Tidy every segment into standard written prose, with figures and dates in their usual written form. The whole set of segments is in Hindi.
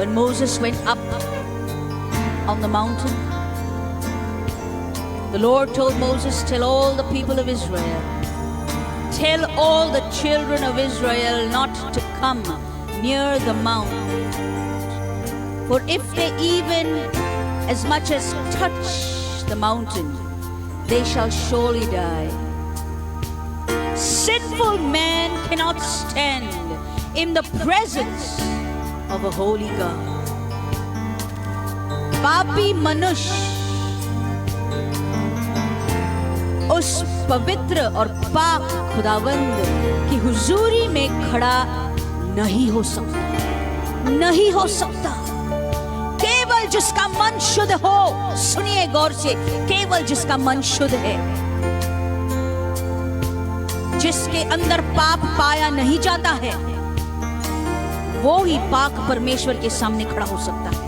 When Moses went up on the mountain, the Lord told Moses, tell all the people of Israel, tell all the children of Israel not to come near the mount. For if they even as much as touch the mountain, they shall surely die. Sinful man cannot stand in the presence of a holy God. पापी मनुष्य उस पवित्र और पाक खुदावंद की हुजूरी में खड़ा नहीं हो सकता, नहीं हो सकता। केवल जिसका मन शुद्ध हो, सुनिए गौर से, केवल जिसका मन शुद्ध है, जिसके अंदर पाप पाया नहीं जाता है, वो ही पाक परमेश्वर के सामने खड़ा हो सकता है।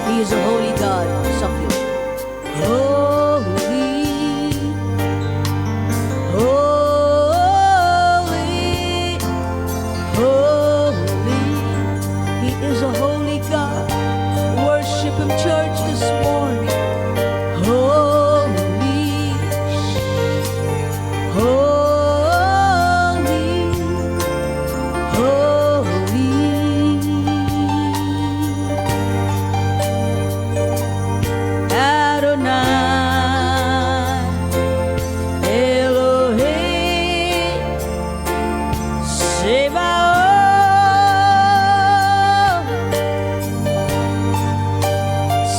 He is a holy God. Something. Holy, holy, holy. He is a holy God. Worship Him, church, this morning. Holy, holy, holy.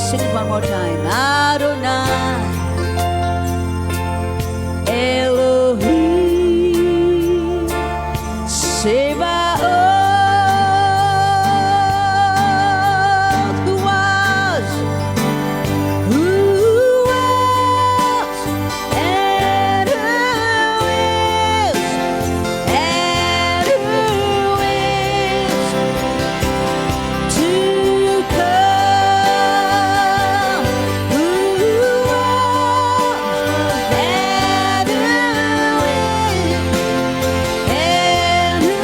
Sing it one more time. Adonai, Elohim, Sebaoth, who was, and who is, and who is to come. Who was, and who is, and who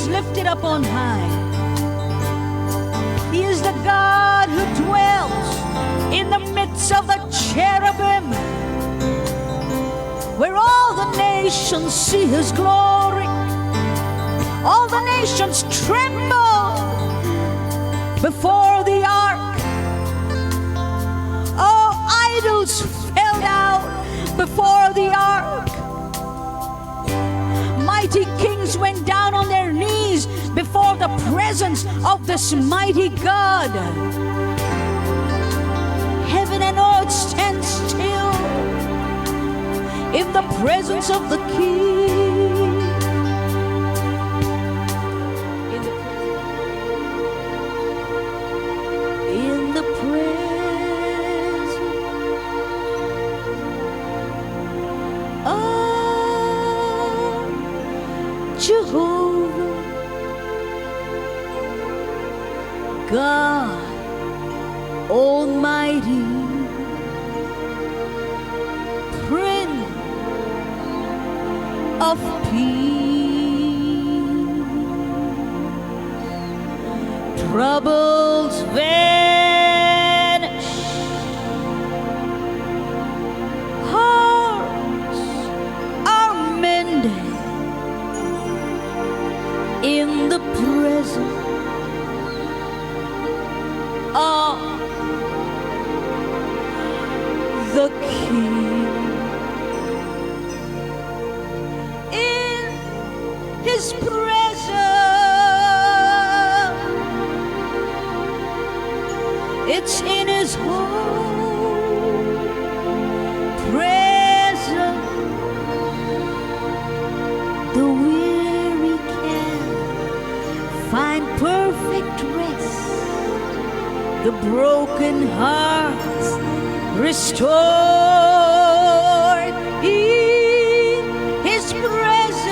lifted up on high. He is the God who dwells in the midst of the cherubim, where all the nations see His glory. All the nations tremble before the ark. All idols fell down before the ark. Mighty kings went down on their knees before the presence of this mighty God. Heaven and earth stand still in the presence of the King. In the presence of Jehovah, God Almighty, Prince of Peace, troubles vanish, hearts are mended in the presence of the King. In His presence, it's in His home presence, the weary can find perfect rest, the broken hearts restored in His presence.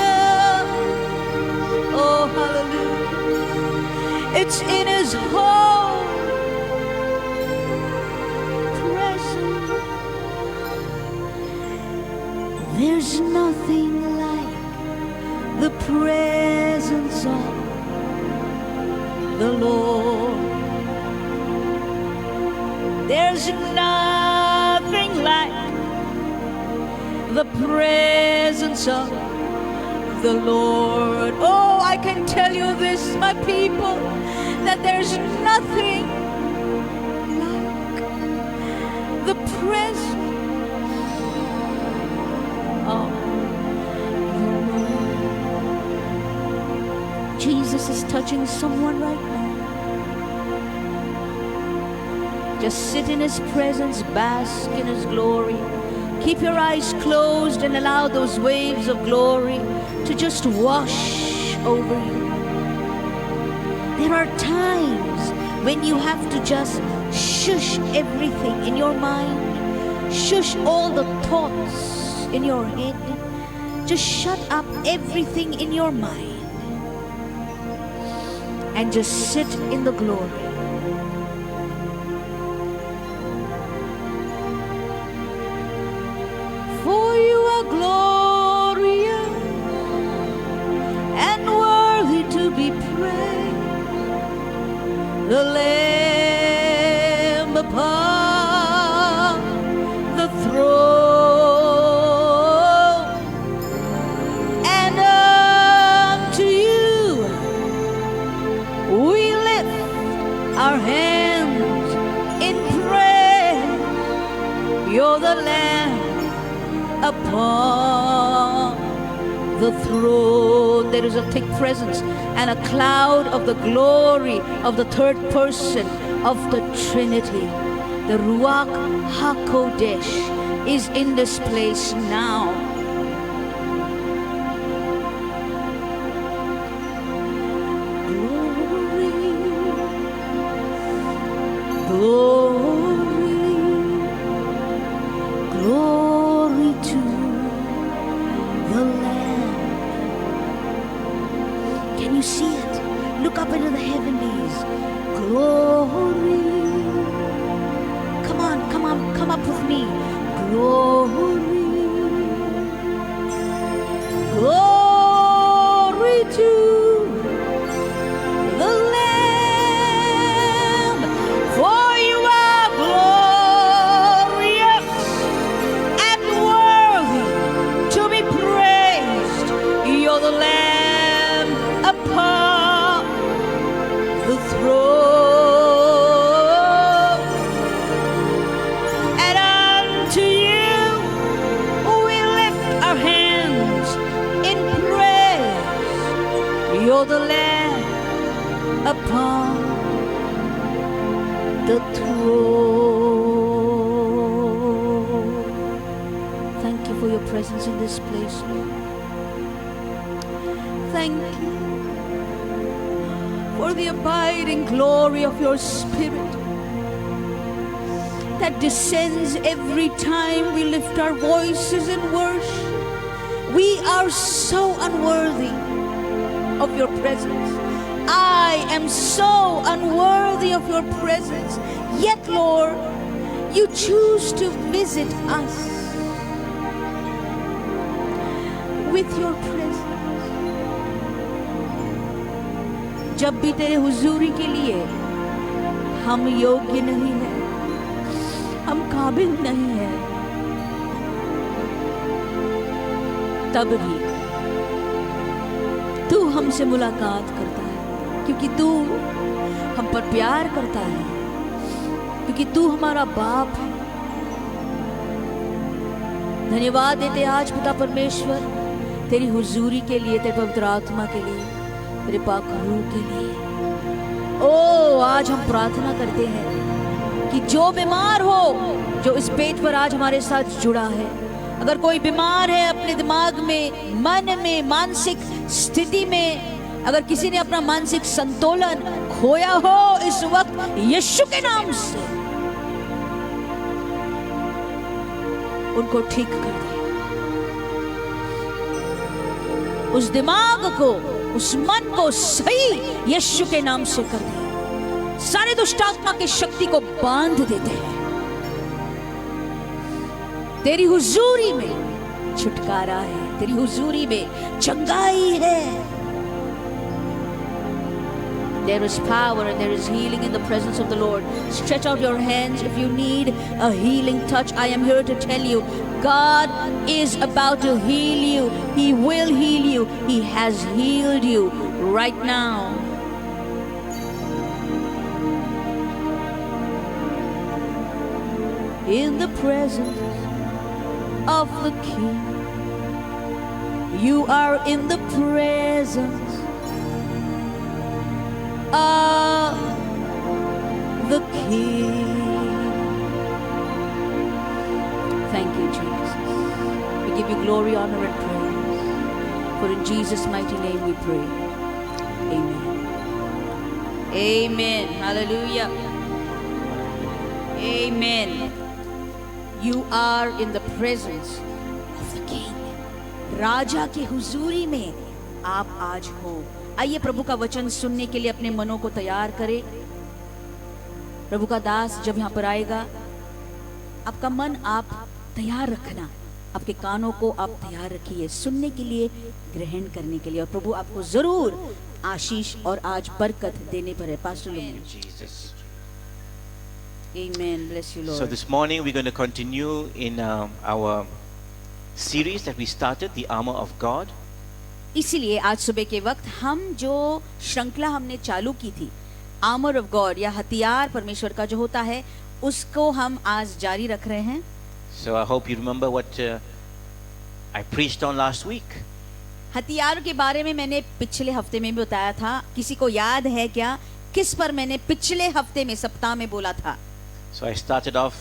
Oh, hallelujah. It's in His home presence. There's nothing like the presence of the Lord. There's nothing like the presence of the Lord. Oh, I can tell you this, my people, that there's nothing like the presence of the Lord. Jesus is touching someone right now. Just sit in His presence, bask in His glory. Keep your eyes closed and allow those waves of glory to just wash over you. There are times when you have to just shush everything in your mind, shush all the thoughts in your head, just shut up everything in your mind and just sit in the glory. For you are glorious and worthy to be praised, the Lamb upon the throne, and unto you we lift our hands in praise. You're the Lamb upon the throne. There is a thick presence and a cloud of the glory of the third person of the Trinity. The Ruach HaKodesh is in this place now. Glory, glory, glory to the Lamb. Can you see it? Look up into the heavenlies. Glory. Come on, come up with me. Glory. Glory to the Lamb. For you are glorious and worthy to be praised. You're the Lamb upon the throne, and unto you presence in this place, Lord. Thank you for the abiding glory of your Spirit that descends every time we lift our voices in worship. We are so unworthy of your presence. I am so unworthy of your presence. Yet, Lord, you choose to visit us with your presence. जब भी तेरे हुजूरी के लिए हम योग्य नहीं हैं, हम काबिल नहीं हैं, तब भी तू हमसे मुलाकात करता है, क्योंकि तू हम पर प्यार करता है, क्योंकि तू हमारा बाप है। धन्यवाद देते आज पिता परमेश्वर तेरी हुजूरी के लिए, तेरे पवित्र आत्मा के लिए, तेरे पाक रूह के लिए। ओ आज हम प्रार्थना करते हैं कि जो बीमार हो, जो इस पेट पर आज हमारे साथ जुड़ा है, अगर कोई बीमार है अपने दिमाग में, मन में, मानसिक स्थिति में, अगर किसी ने अपना मानसिक संतुलन खोया हो, इस वक्त यीशु के नाम से उनको ठीक कर दे। उस दिमाग को, उस मन को सही यीशु के नाम से कर दे। सारे दुष्ट आत्मा की शक्ति को बांध देते हैं। तेरी हुजूरी में छुटकारा है, तेरी हुजूरी में चंगाई है। There is power and there is healing in the presence of the Lord. Stretch out your hands if you need a healing touch. I am here to tell you, God is about to heal you. He will heal you. He has healed you right now. In the presence of the King, you are in the presence of the King. Thank you, Jesus. We give you glory, honor, and praise. For in Jesus' mighty name we pray. Amen. Amen. Hallelujah. Amen. You are in the presence of the King. राजा के हुजूरी में आप आज हो। आइए प्रभु का वचन सुनने के लिए अपने मनों को तैयार करें। प्रभु का दास जब यहाँ पर आएगा, आपका मन आप तैयार रखना, आपके कानों को आप तैयार रखिए सुनने के लिए, ग्रहण करने के लिए, और प्रभु आपको जरूर आशीष और आज बरकत देने पर है। Pastor Amen. Bless you, Lord. So this morning we're going to continue in our series that we started, The Armor of God. इसीलिए आज सुबह के वक्त हम जो श्रृंखला हमने चालू की थी, आर्मर ऑफ गॉड या हथियार परमेश्वर का जो होता है, उसको हम आज जारी रख रहे हैं। So I hope you remember what I preached on last week. हथियार के बारे में मैंने पिछले हफ्ते में भी बताया था। किसी को याद है क्या किस पर मैंने पिछले हफ्ते में सप्ताह में बोला था? So I started off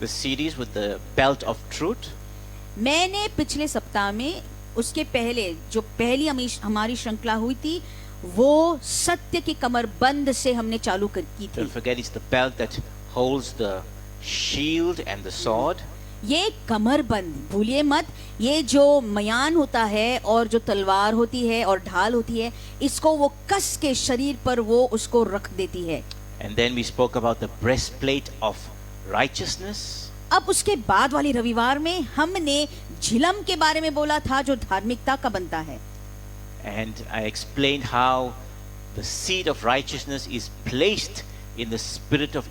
the series with the belt of truth. मैंने पिछले सप्ताह में, उसके पहले जो पहली हमारी श्रृंखला हुई थी, वो सत्य की कमरबंद से हमने चालू की थी। Don't forget, it's the belt that holds the shield and the sword. ये कमरबंद भूलिए मत, ये जो मयान होता है और जो तलवार होती है और ढाल होती है, इसको वो कस के शरीर पर वो उसको रख देती है। And then we spoke about the breastplate of righteousness. अब उसके बाद वाली रविवार में हमने झिलम के बारे में बोला था, जो धार्मिकता का बनता है। And I explained how the seed of righteousness is placed in the spirit of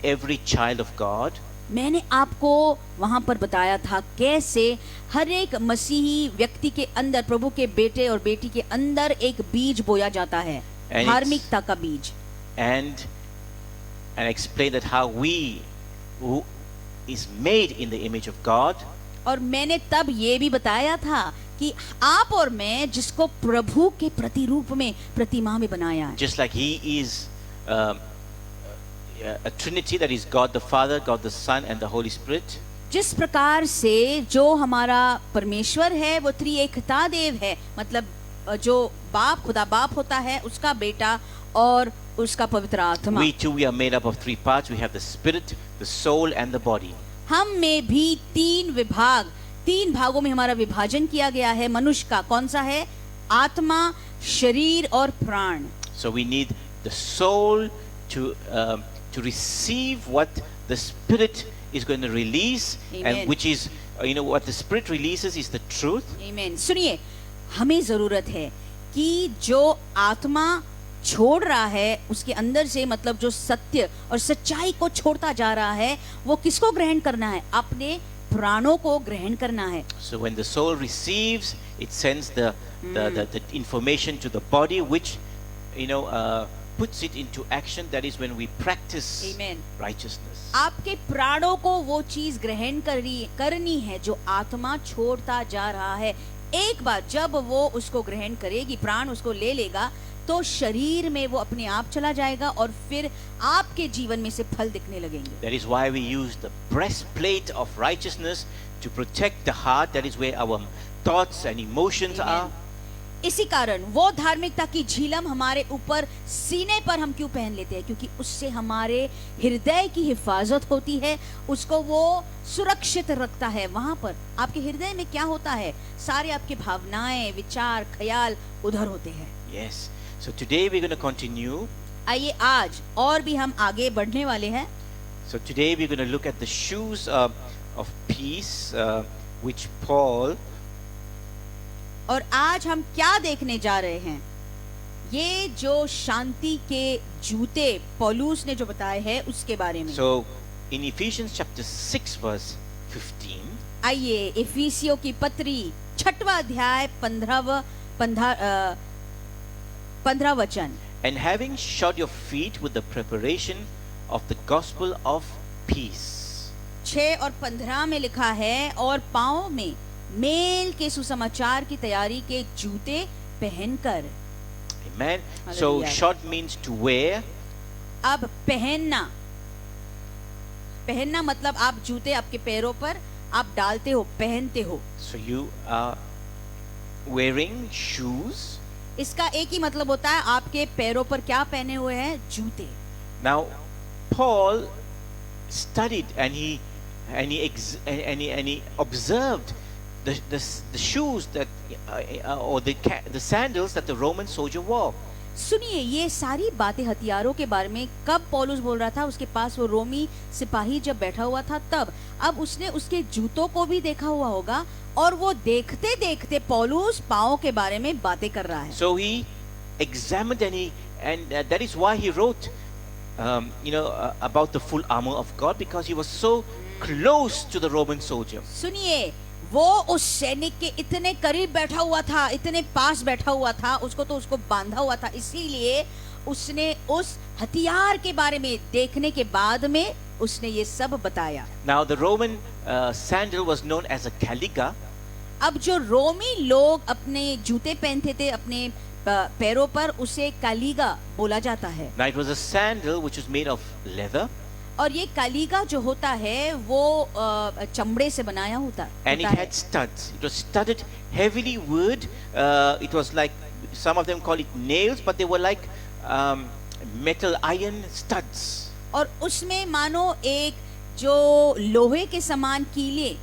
every child of God. मैंने आपको वहां पर बताया था कैसे हर एक मसीही व्यक्ति के अंदर, प्रभु के बेटे और बेटी के अंदर एक बीज बोया जाता है, धार्मिकता का बीज। And I explained that how we who is made in the image of God. और मैंने तब ये भी बताया था कि आप और मैं जिसको प्रभु के प्रतिरूप में, प्रतिमा में बनाया है। Just like he is a Trinity, that is God the Father, God the Son and the Holy Spirit. जिस प्रकार से जो हमारा परमेश्वर है वो त्रिएकता देव है, मतलब जो बाप खुदा बाप होता है, उसका बेटा और उसका पवित्र आत्मा। We are made up of three parts. We have the spirit, the soul, and the body. हम में भी तीन भागों में हमारा विभाजन किया गया है मनुष्य का। कौन सा है? आत्मा, शरीर और प्राण। So we need the soul to receive what the spirit is going to release, Amen. and which is what the spirit releases is the truth. आमीन। सुनिए, हमें जरूरत है कि जो आत्मा छोड़ रहा है उसके अंदर से, मतलब जो सत्य और सच्चाई को छोड़ता जा रहा है, वो किसको ग्रहण करना है? अपने प्राणों को ग्रहण करना है। So when the soul receives, it sends the information to the body, which puts it into action. That is when we practice Amen. righteousness. आपके प्राणों को वो चीज ग्रहण करनी है जो आत्मा छोड़ता जा रहा है। एक बार जब वो उसको ग्रहण करेगी, प्राण उसको ले लेगा, तो शरीर में वो अपने आप चला जाएगा और फिर आपके जीवन में से फल दिखने लगेंगे। That is why we use the breastplate of righteousness to protect the heart. That is where our thoughts and emotions Amen. are. इसी कारण वो धार्मिकता की झिलम हमारे ऊपर सीने पर हम क्यों पहन लेते हैं? क्योंकि उससे हमारे हृदय की हिफाजत होती है, उसको वो सुरक्षित रखता है। वहां पर आपके हृदय में क्या होता है? सारे आपके भावनाएं, विचार, ख्याल उधर होते हैं। Yes. So today we're going to continue. आइए आज और भी हम आगे बढ़ने वाले हैं। So today we're going to look at the shoes of peace, which Paul. और आज हम क्या देखने जा रहे हैं? ये जो शांति के जूते पौलुस ने जो बताए हैं उसके बारे में। So in Ephesians chapter 6 verse 15. आइए इफिसियों की पत्री 6वां अध्याय 15 वचन। And having shod your feet with the preparation of the gospel of peace. 6 और 15 में लिखा है, और पांव में मेल के सुसमाचार की तैयारी के जूते पहनकर। Amen. So Hallelujah. shod means to wear. अब पहनना मतलब आप जूते आपके पैरों पर आप डालते हो, पहनते हो। So you are wearing shoes. इसका एक ही मतलब होता है, आपके पैरों पर क्या पहने हुए हैं? जूते। Now Paul studied and he observed the shoes that or the sandals that the Roman soldier wore. सुनिए, ये सारी बातें हथियारों के बारे में कब पौलुस बोल रहा था? उसके पास वो रोमी सिपाही जब बैठा हुआ था तब। अब उसने उसके जूतों को भी देखा हुआ होगा, और वो देखते देखते पौलुस पाँव के बारे में बातें कर रहा है। So he examined and that is why he wrote about the full armor of God, because he was so close to the Roman soldier. सुनिए, वो उस सैनिक के इतने करीब बैठा हुआ था, इतने पास बैठा हुआ था, उसको बांधा हुआ था, इसीलिए उसने उस हथियार के बारे में देखने के बाद में उसने ये सब बताया। Now the Roman sandal was known as a caliga. अब जो रोमी लोग अपने जूते पहनते थे अपने पैरों पर, उसे कालीगा बोला जाता है। Now it was a sandal which was made of leather. और ये कालीगा जो होता है वो चमड़े से बनाया होता And it है। had studs. It was studded heavily wood. It was like, some of them call it nails, but they were like metal iron studs. और उसमें मानो एक जो लोहे के समान कीले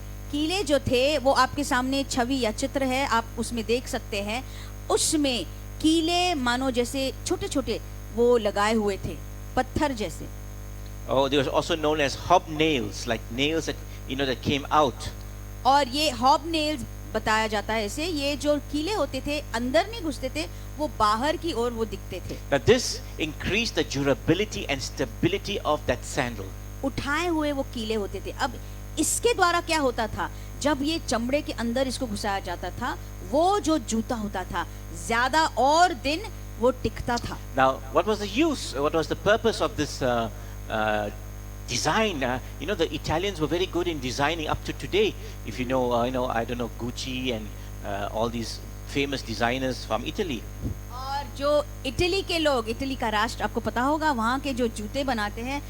जो थे, वो आपके सामने छवि या चित्र है, आप उसमें देख सकते हैं। उसमें कीले मानो जैसे छोटे छोटे वो लगाए हुए थे, पत्थर जैसे। Oh, they were also known as hobnails, like nails that came out. और ये hobnails बताया जाता है इसे, ये जो कीले होते थे अंदर नहीं घुसते थे, वो बाहर की ओर वो दिखते थे। Now this increased the durability and stability of that sandal. उठाए हुए वो कीले होते थे। अब इसके द्वारा क्या होता था? जब ये चमड़े के अंदर इसको घुसाया जाता था, वो जो जूता होता था ज्यादा और दिन वो टिकता था। Now, what was the use? What was the purpose of this design? The Italians were very good in designing up to today. If you know, I don't know, Gucci and all these famous designers from Italy. और जो इटली के लोग, इटली का राष्ट्र आपको पता होगा, वहाँ के जो जूते बनाते हैं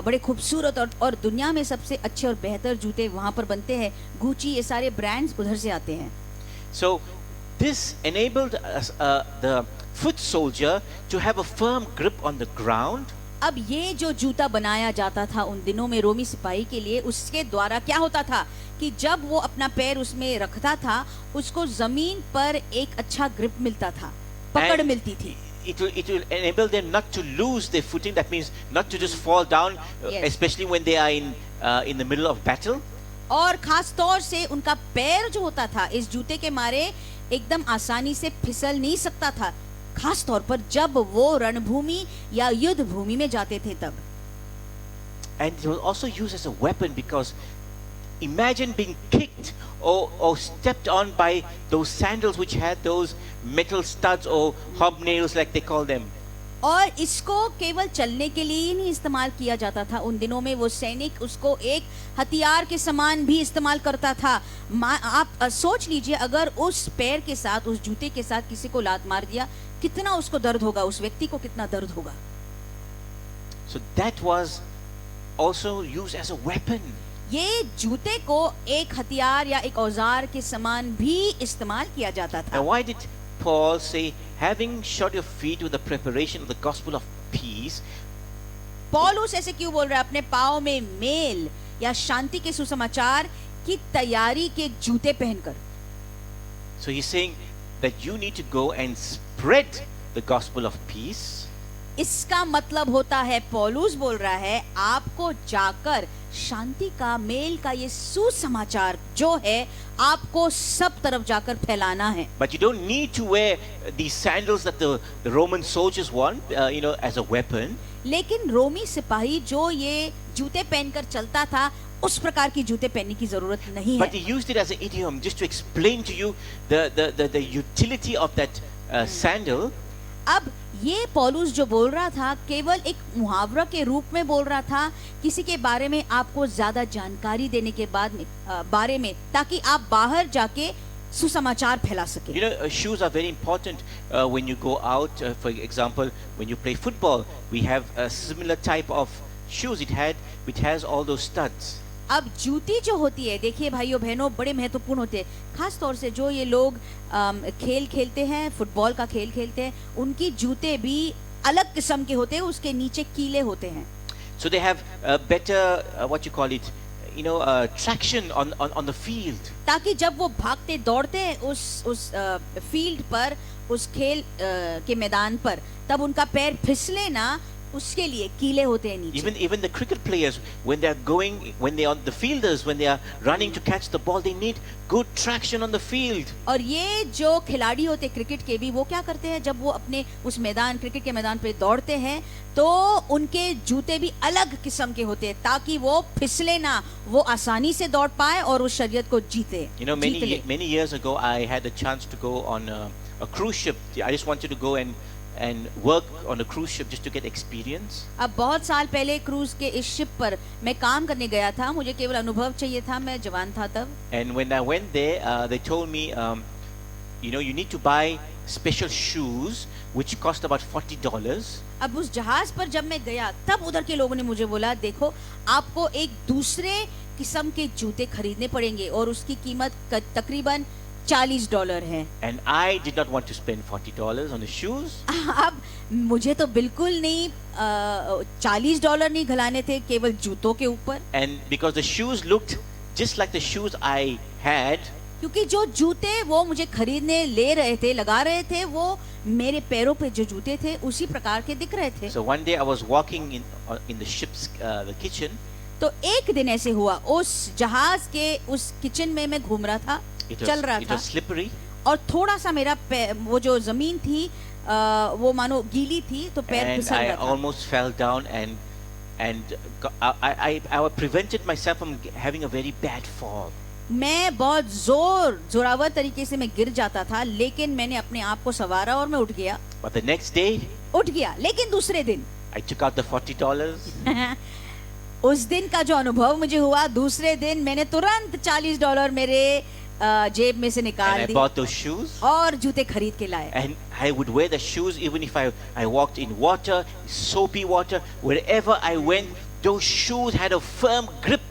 बड़े खूबसूरत और दुनिया में सबसे अच्छे और बेहतर जूते वहाँ पर बनते हैं। गुची, ये सारे ब्रांड्स उधर से आते हैं। So this enabled the foot soldier to have a firm grip on the ground. अब ये जो जूता बनाया जाता था उन दिनों में रोमी सिपाही के लिए, उसके द्वारा क्या होता था कि जब वो अपना पैर उसमें रखता था, उसको जमीन पर एक अच्छा ग्रिप मिलता था, पकड़ And मिलती थी। It will enable them not to lose their footing. That means not to just fall down, Yes. especially when they are in the middle of battle. और खास तौर से उनका पैर जो होता था इस जूते के मारे एकदम आसानी से फिसल नहीं सकता था, खास तौर पर जब वो रणभूमि या युद्ध भूमि में जाते थे तब। And it was also used as a weapon because imagine being kicked or stepped on by those sandals which had those metal studs or hobnails like they call them. और इसको केवल चलने के लिए ही नहीं इस्तेमाल किया जाता था। उन दिनों में वो सैनिक उसको एक हथियार के समान भी इस्तेमाल करता था। आप सोच लीजिए, अगर उस पैर के साथ, उस जूते के साथ किसी को लात मार दिया, कितना उसको दर्द होगा, उस व्यक्ति को कितना दर्द होगा। So that was also used as a weapon. ये जूते को एक हथियार या एक औजार के समान भी इस्तेमाल किया जाता था। Now why did Paul say, having shod your feet with the preparation of the gospel of peace? पौलुस ऐसे क्यों बोल रहा है? अपने पाँव में मेल या शांति के सुसमाचार की तैयारी के जूते पहनकर। So he's saying that you need to go and spread the gospel of peace. इसका मतलब होता है, पौलुस बोल रहा है, आपको जाकर शांति का, मेल का ये सुसमाचार जो है आपको सब तरफ जाकर फैलाना है। But you don't need to wear these sandals that the Roman soldiers want, as a weapon. लेकिन रोमी सिपाही जो ये जूते पहनकर चलता था, उस प्रकार की जूते पहनने की जरूरत नहीं But है। he used it as an idiom just to explain to you the utility of that sandal. अब ये पौलुस जो बोल रहा था केवल एक मुहावरा के रूप में बोल रहा था, किसी के बारे में आपको ज्यादा जानकारी देने के बारे में, ताकि आप बाहर जाके सुसमाचार फैला सके। You know, shoes are very important when you go out. For example, when you play football, we have a similar type of shoes. It has all those studs. अब जूती जो होती है, देखिए भाइयों बहनों, बड़े महत्वपूर्ण होते हैं। खास तौर से जो ये लोग खेल खेलते हैं, फुटबॉल का खेल खेलते हैं, उनकी जूते भी अलग किस्म के होते हैं, उसके नीचे कीले होते हैं। So they have better what you call it, traction on the field. ताकि जब वो भागते दौड़ते हैं उस फील्ड पर, उस खेल के मैदान पर, तब उनका पैर फिसले ना, उसके लिए कीले होते हैं नीचे। Even the cricket players, when they are on the fielders, when they are running to catch the ball, they need good traction on the field. और ये जो खिलाड़ी होते हैं क्रिकेट के भी, वो क्या करते हैं, जब वो अपने उस मैदान, क्रिकेट के मैदान पे दौड़ते हैं, तो उनके जूते भी अलग किस्म के होते हैं, ताकि वो फिसले ना, वो आसानी से दौड़ पाए और उस शरीयत को जीते। You know, many years ago, I had a chance to go on a cruise ship. I just wanted to go and work on a cruise ship just to get experience. अब बहुत साल पहले क्रूज के इस शिप पर मैं काम करने गया था, मुझे केवल अनुभव चाहिए था, मैं जवान था तब। And when I went there, they told me, you need to buy special shoes which cost about $40. अब उस जहाज पर जब मैं गया, तब उधर के लोगों ने मुझे बोला, देखो आपको एक दूसरे किस्म के जूते खरीदने पड़ेंगे और उसकी कीमत तकरीबन $40 है। And I did not want to spend $40 on the shoes. अब मुझे तो बिल्कुल नहीं $40 नहीं घलाने थे केवल जूतों के ऊपर। And because the shoes looked just like the shoes I had, क्योंकि जो जूते वो मुझे खरीदने ले रहे थे, लगा रहे थे, वो मेरे पैरों पे जो जूते थे उसी प्रकार के दिख रहे थे। so one day I was walking in the ship's the kitchen. तो एक दिन ऐसे हुआ, उस जहाज के उस किचन में मैं घूम रहा था, चल रहा It था, was slippery. और थोड़ा सा मेरा वो जो जमीन थी वो मानो गीली थी, तो पैर And फिसल I रहा था। almost fell down and I prevented myself from having a very bad fall. मैं बहुत जोरावर तरीके से मैं गिर जाता था, लेकिन मैंने अपने आप को संवारा और मैं उठ गया। But the next day, उठ गया, लेकिन दूसरे दिन I took out the $40. उस दिन का जो अनुभव मुझे हुआ, दूसरे दिन मैंने तुरंत $40 मेरे जेब में से and निकाल I the bought those shoes. और जूते खरीद के लाए. And I would wear the shoes even if I walked in water, soapy water, wherever I went, those shoes had a firm grip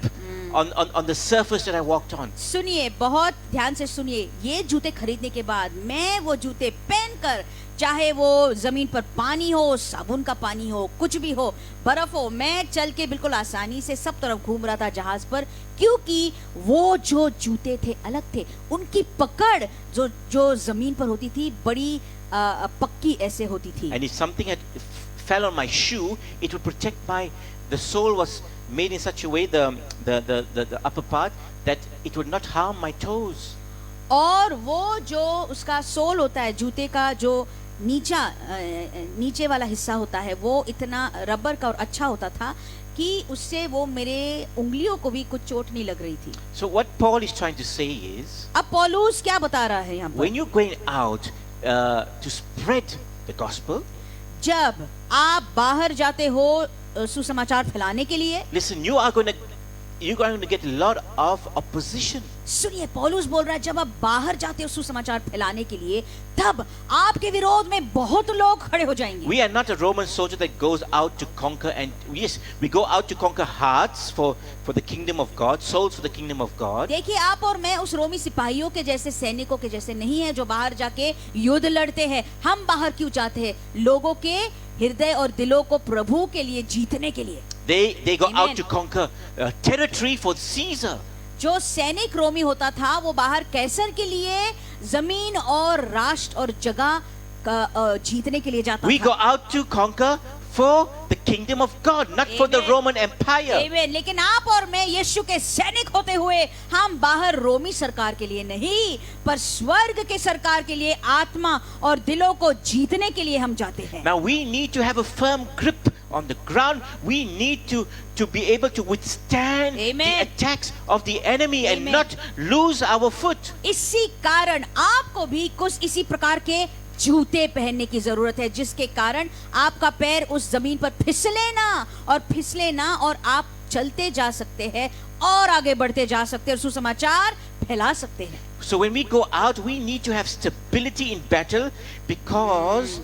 on the surface that I walked on. सुनिए, बहुत ध्यान से सुनिए, ये जूते खरीदने के बाद मैं वो जूते पहनकर, चाहे वो जमीन पर पानी हो, साबुन का पानी हो, कुछ भी हो, बर्फ हो, मैं चल के बिल्कुल आसानी से सब तरफ घूम रहा था जहाज पर, क्योंकि वो जो जूते थे अलग थे. उनकी पकड़ जो जमीन पर होती थी बड़ी पक्की ऐसे होती थी. And if something had fell on my shoe, it would protect the sole was made in such a way, the upper part, that it would not harm my toes. और वो जो उसका सोल होता है, जूते का जो नीचे वाला हिस्सा होता है, वो इतना रबर का और अच्छा होता था कि उससे वो मेरे उंगलियों को भी कुछ चोट नहीं लग रही थी. So what Paul is trying to say is, अब पौलुस क्या बता रहा है यहाँ पर? when you're going out to spread the gospel, जब आप बाहर जाते हो सुसमाचार फैलाने के लिए, listen, you're going to get a lot of opposition. सुनिए, पौलुस बोल रहा है जब आप बाहर जाते हो सुसमाचार फैलाने के लिए, तब आपके विरोध में बहुत लोग खड़े हो जाएंगे. We are not a Roman soldier that goes out to conquer, and yes, we go out to conquer hearts for the kingdom of God, souls for the kingdom of God. देखिए, आप और मैं उस रोमी सिपाहियों के जैसे, सैनिकों के जैसे नहीं है जो बाहर जाके युद्ध लड़ते हैं. हम बाहर क्यों जाते हैं? लोगों के हृदय और दिलों को प्रभु के लिए जीतने के लिए. They go Amen. out to conquer territory for Caesar. जो सैनिक रोमी होता था, वो बाहर कैसर के लिए जमीन और राष्ट्र और जगह जीतने के लिए जाता We था. go out to conquer for the kingdom of God, not for the Amen. Roman Empire. Amen. लेकिन आप और मैं यीशु के सैनिक होते हुए हम बाहर रोमी सरकार के लिए नहीं, पर स्वर्ग के सरकार के लिए, आत्मा और दिलों को जीतने के लिए हम जाते हैं. Now we need to have a firm grip on the ground. We need to be able to withstand Amen. the attacks of the enemy and Amen. not lose our foot. इसी कारण आपको भी कुछ इसी प्रकार के जूते पहनने की जरूरत है, जिसके कारण आपका पैर उस जमीन पर फिसले ना और आप चलते जा सकते हैं और आगे बढ़ते जा सकते हैं और सुसमाचार फैला सकते हैं. So when we go out, we need to have stability in battle, because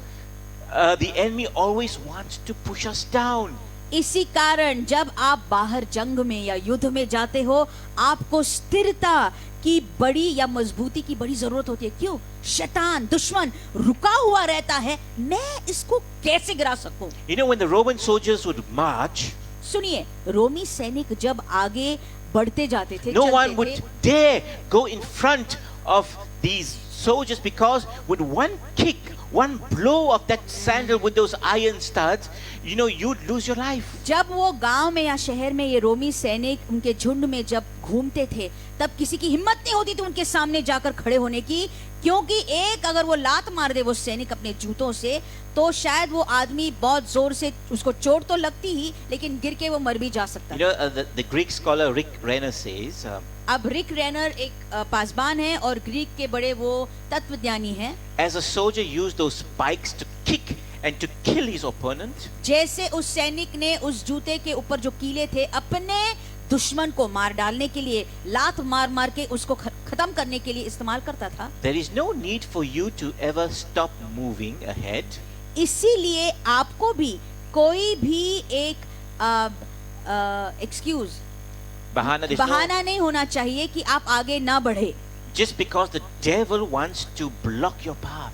the enemy always wants to push us down. इसी कारण जब आप बाहर जंग में या युद्ध में जाते हो, आपको स्थिरता की बड़ी या मजबूती की बड़ी जरूरत होती है. क्यों? शैतान, दुश्मन रुका हुआ रहता है, मैं इसको कैसे गिरा सकूं? You know, when the Roman soldiers would march, सुनिए, रोमी सैनिक जब आगे बढ़ते जाते थे, no चलते one would थे, dare go in front of these soldiers, because with one kick, one blow of that sandal with those iron studs, you know, you'd lose your life. जब वो गांव में या शहर में ये रोमी सैनिक उनके झुंड में जब घूमते थे, तब किसी की हिम्मत नहीं होती थी उनके सामने जाकर खड़े होने की, क्योंकि एक अगर वो लात मार दे वो सैनिक अपने जूतों से, तो शायद वो आदमी बहुत जोर से, उसको चोट तो लगती ही, लेकिन गिर के वो मर भी जा सकता. You know, the Greek scholar Rick Renner says, अब रिक रेनर एक पासबान है और ग्रीक के बड़े वो तत्वज्ञानी हैं. as a soldier used those spikes to kick and to kill his opponent, जैसे उस सैनिक ने उस जूते के ऊपर जो कीले थे अपने दुश्मन को मार डालने के लिए, लात मार मार के उसको खत्म करने के लिए इस्तेमाल करता था. there is no need for you to ever stop moving ahead. इसीलिए आपको भी कोई भी एक एक्सक्यूज, बहाना नहीं होना चाहिए कि आप आगे ना बढ़े. Just because the devil wants to block your path.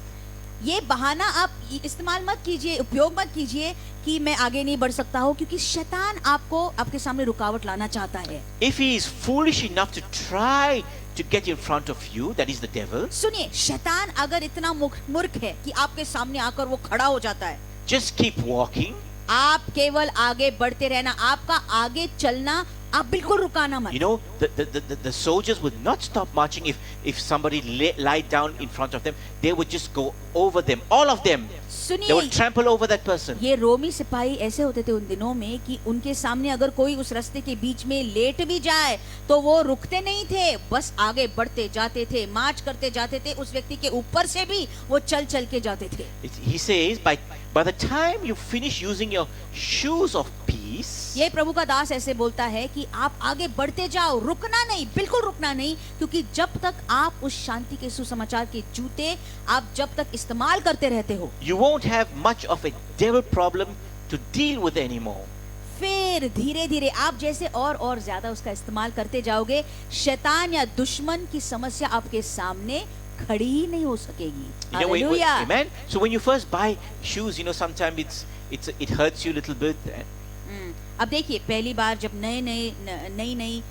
ये बहाना आप इस्तेमाल मत कीजिए, उपयोग मत कीजिए कि मैं आगे नहीं बढ़ सकता हूँ, क्योंकि शैतान आपको आपके सामने रुकावट लाना चाहता है. If he is foolish enough to try to get in front of you, that is the devil. सुनिए, शैतान अगर इतना मूर्ख है कि आपके सामने आकर वो खड़ा हो जाता है, Just keep walking. आप केवल आगे बढ़ते रहना, आपका आगे चलना, आप बिल्कुल रुकाना मत. You know, the soldiers would not stop marching if somebody lied down in front of them. They would just go over them, all of them. They would सुनिए, trample over that person. ये रोमी सिपाही ऐसे होते थे उन दिनों में कि उनके सामने अगर कोई उस रास्ते के बीच में लेट भी जाए तो वो रुकते नहीं थे, बस आगे बढ़ते जाते थे, मार्च करते जाते थे, उस व्यक्ति के ऊपर से भी वो चल चल के जाते थे. He says, by the time you finish using your shoes of peace, peace. ये प्रभु का दास ऐसे बोलता है कि आप आगे बढ़ते जाओ, रुकना नहीं, बिल्कुल रुकना नहीं, क्योंकि जब तक आप उस शांति के सुसमाचार के जूते आप जब तक इस्तेमाल करते रहते हो, You won't have much of a devil problem to deal with anymore. फिर धीरे धीरे आप जैसे और ज्यादा उसका इस्तेमाल करते जाओगे, शैतान या दुश्मन की समस्या आपके सामने खड़ी ही नहीं हो सकेगी. You know, hallelujah. amen. So when you first buy shoes, you know, sometimes it hurts you a little bit. अब देखिए, पहली बार जब नई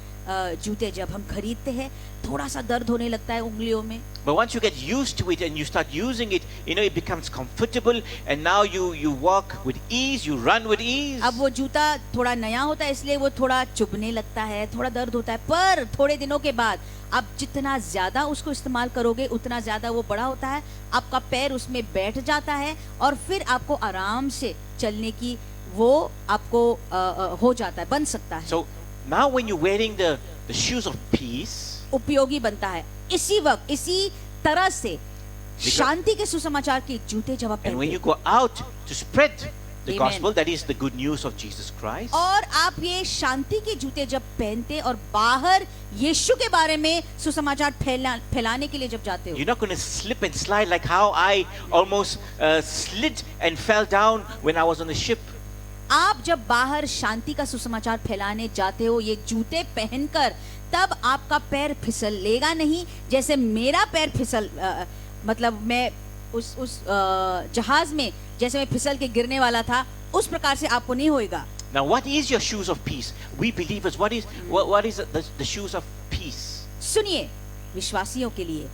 जूते जब हम खरीदते हैं, थोड़ा सा दर्द होने लगता है उंगलियों में. But once you get used to it and you start using it, you know, it becomes comfortable, and now you walk with ease, you run with ease. अब वो जूता थोड़ा नया होता है, इसलिए वो थोड़ा चुभने लगता है, थोड़ा दर्द होता है, पर थोड़े दिनों के बाद आप जितना ज्यादा उसको इस्तेमाल करोगे उतना ज्यादा वो बड़ा होता है, आपका पैर उसमें बैठ जाता है और फिर आपको आराम से चलने की वो आपको हो जाता है, बन सकता है. So now when you're wearing the shoes of peace, उपयोगी बनता है. इसी वक्त इसी तरह से शांति के सुसमाचार के जूते जब आप and when पहनते you go out to spread the Amen. gospel, that is the good news of Jesus Christ. और आप ये शांति के जूते जब पहनते और बाहर यीशु के बारे में सुसमाचार फैलाने के लिए जब जाते हो, You're not going to slip and slide like how I almost slid and fell down when I was on the ship. आप जब बाहर शांति का सुसमाचार फैलाने जाते हो ये जूते पहनकर, तब आपका पैर फिसलेगा नहीं, जैसे मेरा पैर मतलब मैं उस जहाज में जैसे मैं फिसल के गिरने वाला था, उस प्रकार से आपको नहीं होएगा. Now, what is your shoes of peace? We believers, what is the shoes of peace? सुनिए, विश्वासियों के लिए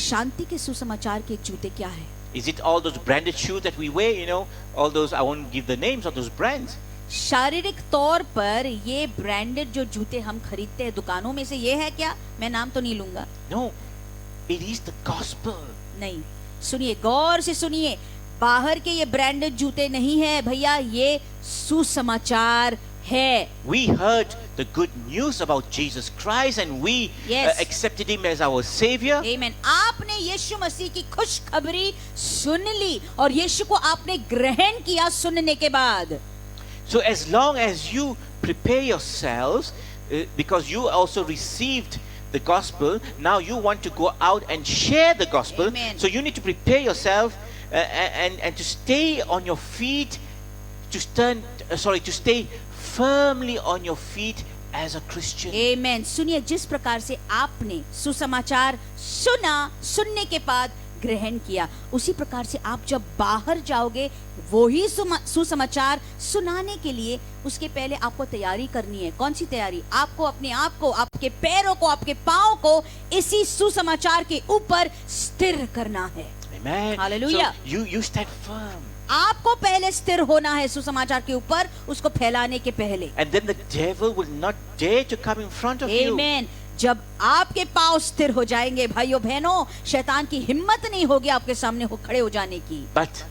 शांति के सुसमाचार के जूते क्या है? Is it all those branded shoes that we wear? You know, all those, I won't give the names of those brands. शारीरिक तौर पर ये ब्रांडेड जो जूते हम खरीदते हैं दुकानों में से, ये है क्या? मैं नाम तो नहीं लूंगा. No, it is the gospel. नहीं, सुनिए, गौर से सुनिए, बाहर के ये ब्रांडेड जूते नहीं है भैया, ये सुसमाचार है. We heard the good news about Jesus Christ and we Yes. accepted him as our savior. Amen. आपने यीशु मसीह की खुशखबरी सुन ली और यीशु को आपने ग्रहण किया सुनने के बाद. So as long as you prepare yourselves, because you also received the gospel, now you want to go out and share the gospel. Amen. So you need to prepare yourself and to stay on your feet, to stay firmly on your feet as a Christian. Amen. सुनिए, जिस प्रकार से आपने सुसमाचार सुना, सुनने के बाद ग्रहण किया, उसी प्रकार से आप जब बाहर जाओगे वो ही सुसमाचार सुनाने के लिए, उसके पहले आपको तैयारी करनी है. कौन सी तैयारी? आपको अपने आप को, आपके पैरों को, आपके पाँव को इसी सुसमाचार के ऊपर स्थिर करना है. Amen. Hallelujah. So you stand firm. आपको पहले स्थिर होना है सुसमाचार के ऊपर, उसको फैलाने के पहले. And then the devil will not dare to come in front of you. Amen. जब आपके पांव स्थिर हो जाएंगे भाइयों बहनों, शैतान की हिम्मत नहीं होगी आपके सामने खड़े हो जाने की. But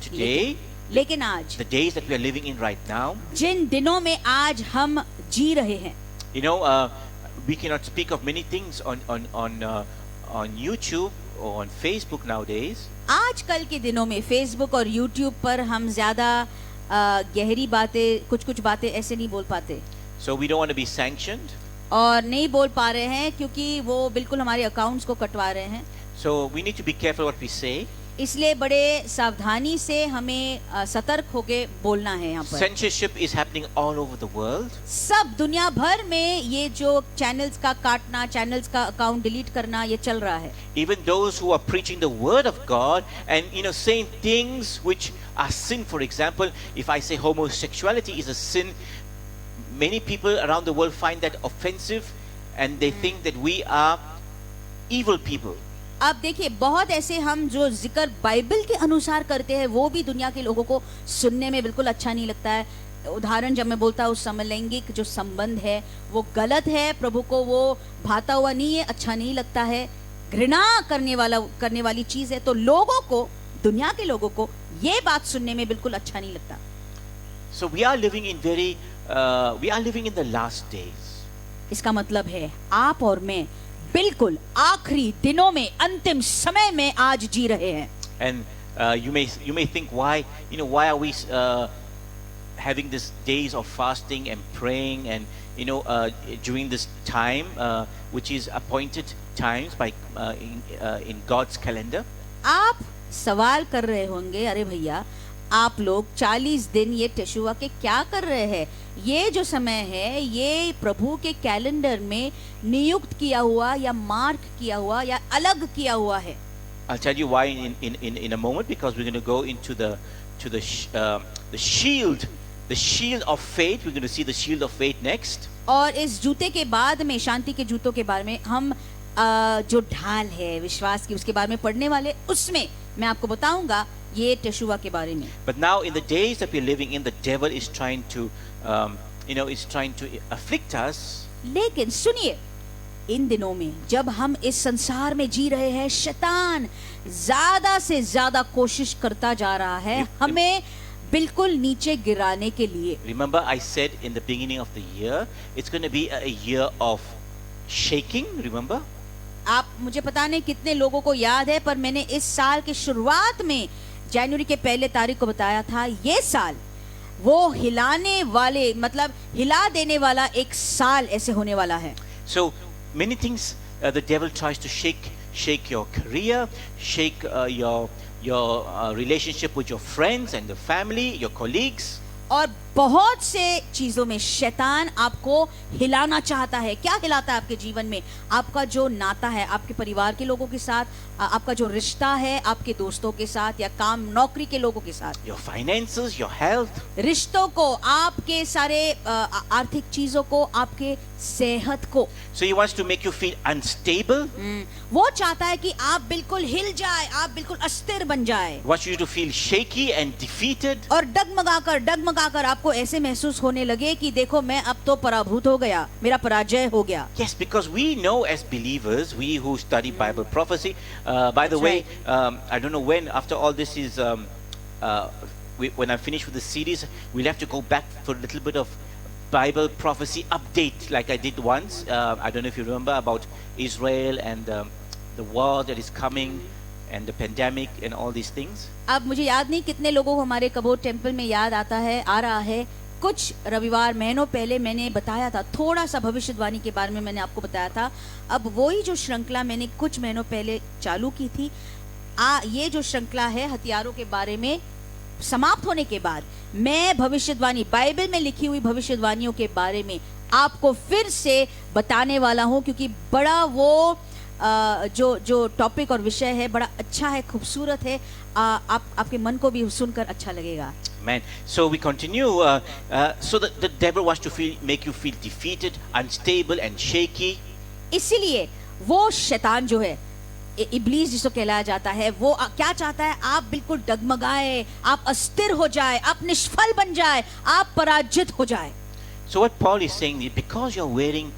today, लेकिन आज, the days that we are living in right now, जिन दिनों में आज हम जी रहे हैं, you know, we cannot speak of many things on YouTube or on Facebook nowadays. आजकल के दिनों में फेसबुक और यूट्यूब पर हम ज्यादा गहरी बातें, कुछ बातें ऐसे नहीं बोल पाते. So we don't want to be sanctioned. और नहीं बोल पा रहे हैं क्योंकि वो बिल्कुल हमारे अकाउंट्स को कटवा रहे हैं. So we need to be careful what we say. इसलिए बड़े सावधानी से हमें सतर्क होके बोलना है. यहाँ पर Censorship is happening all over the world. सब दुनिया भर में ये जो चैनल्स का काटना, चैनल्स का अकाउंट डिलीट करना, ये चल रहा है. Even those who are preaching the word of God and, you know, saying things which are sin. For example, if I say homosexuality is a sin, many people around the world find that offensive and they think that we are evil people. अब देखिए, बहुत ऐसे हम जो जिक्र बाइबल के अनुसार करते हैं वो भी दुनिया के लोगों को सुनने में बिल्कुल अच्छा नहीं लगता है. उदाहरण जब मैं बोलता हूँ, समलैंगिक जो संबंध है वो गलत है, प्रभु को वो भाता हुआ नहीं है, अच्छा नहीं लगता है, घृणा करने वाली चीज है. तो लोगों को, दुनिया के लोगों को ये बात सुनने में बिल्कुल अच्छा नहीं लगता. So we are living in the last days. इसका मतलब है आप और मैं बिल्कुल आखिरी दिनों में, अंतिम समय में आज जी रहे हैं. And you may think, why are we having these days of fasting and praying, and during this time, which is appointed times by in God's calendar. आप सवाल कर रहे होंगे, अरे भैया आप लोग 40 दिन ये टेशुआ के क्या कर रहे हैं? ये जो समय है ये प्रभु के कैलेंडर में नियुक्त किया हुआ या मार्क किया हुआ या अलग किया हुआ है. I'll tell you why in a moment, because we're going to go into the shield of faith. We're going to see the shield of faith next. और इस जूते के बाद में, शांति के जूतों के बारे में हम जो ढाल है विश्वास की उसके बारे में पढ़ने वाले, उसमें मैं आपको बताऊंगा ये टेशुआ के बारे में. But now in the days that we're living in, the devil is trying to afflict us. लेकिन सुनिए, इन दिनों में जब हम इस संसार में जी रहे हैं, शैतान ज्यादा से ज्यादा कोशिश करता जा रहा है हमें बिल्कुल नीचे गिराने के लिए. Remember I said in the beginning of the year, it's going to be a year of shaking. Remember? आप, मुझे पता नहीं कितने लोगों को याद है, पर मैंने इस साल की शुरुआत में जनवरी के पहले तारीख को बताया था, ये साल वो हिलाने वाले, मतलब हिला देने वाला एक साल ऐसे होने वाला है. So many things the devil tries to shake your career, shake your relationship with your friends and the family, your colleagues. और बहुत से चीजों में शैतान आपको हिलाना चाहता है. क्या हिलाता है आपके जीवन में? आपका जो नाता है आपके परिवार के लोगों के साथ, आपका जो रिश्ता है आपके दोस्तों के साथ या काम नौकरी के लोगों के साथ, your finances, your health, रिश्तों को, आपके सारे आर्थिक चीजों को, आपके सेहत को. So he wants to make you feel unstable. वो चाहता है कि आप बिल्कुल हिल जाए, आप बिल्कुल अस्थिर बन जाए. Wants you to feel shaky and defeated. और डगमगाकर आपको ऐसे महसूस होने लगे कि देखो मैं अब तो पराभूत हो गया, मेरा पराजय हो गया. Yes, because we know as believers, we who study Bible prophecy, by the way, I don't know when, after all this is, when I finish with the series, we'll have to go back for a little bit of Bible prophecy update like I did once. I don't know if you remember about Israel and the war that is coming and the pandemic and all these things. अब मुझे याद नहीं कितने लोगों को हमारे कबोर टेम्पल में याद आ रहा है. कुछ रविवार महीनों पहले मैंने बताया था, थोड़ा सा भविष्यवाणी के बारे में मैंने आपको बताया था. अब वही जो श्रृंखला मैंने कुछ महीनों पहले चालू की थी, ये जो श्रृंखला है हथियारों के बारे में समाप्त होने के बाद मैं भविष्यवाणी, बाइबल में लिखी हुई भविष्यवाणियों के बारे में आपको फिर से बताने वाला हूं, क्योंकि बड़ा वो जो टॉपिक और विषय है बड़ा अच्छा है, खूबसूरत है. आपके मन को भी सुनकर अच्छा लगेगा. Man, so we continue. So the devil wants to make you feel defeated, unstable, and shaky. इसीलिए वो शैतान जो है, इब्लीस जिसको कहलाया जाता है, वो क्या चाहता है? आप बिल्कुल डगमगाए, आप अस्थिर हो जाए, आप निष्फल बन जाए, आप पराजित हो जाए. So what Paul is saying is, because you're wearing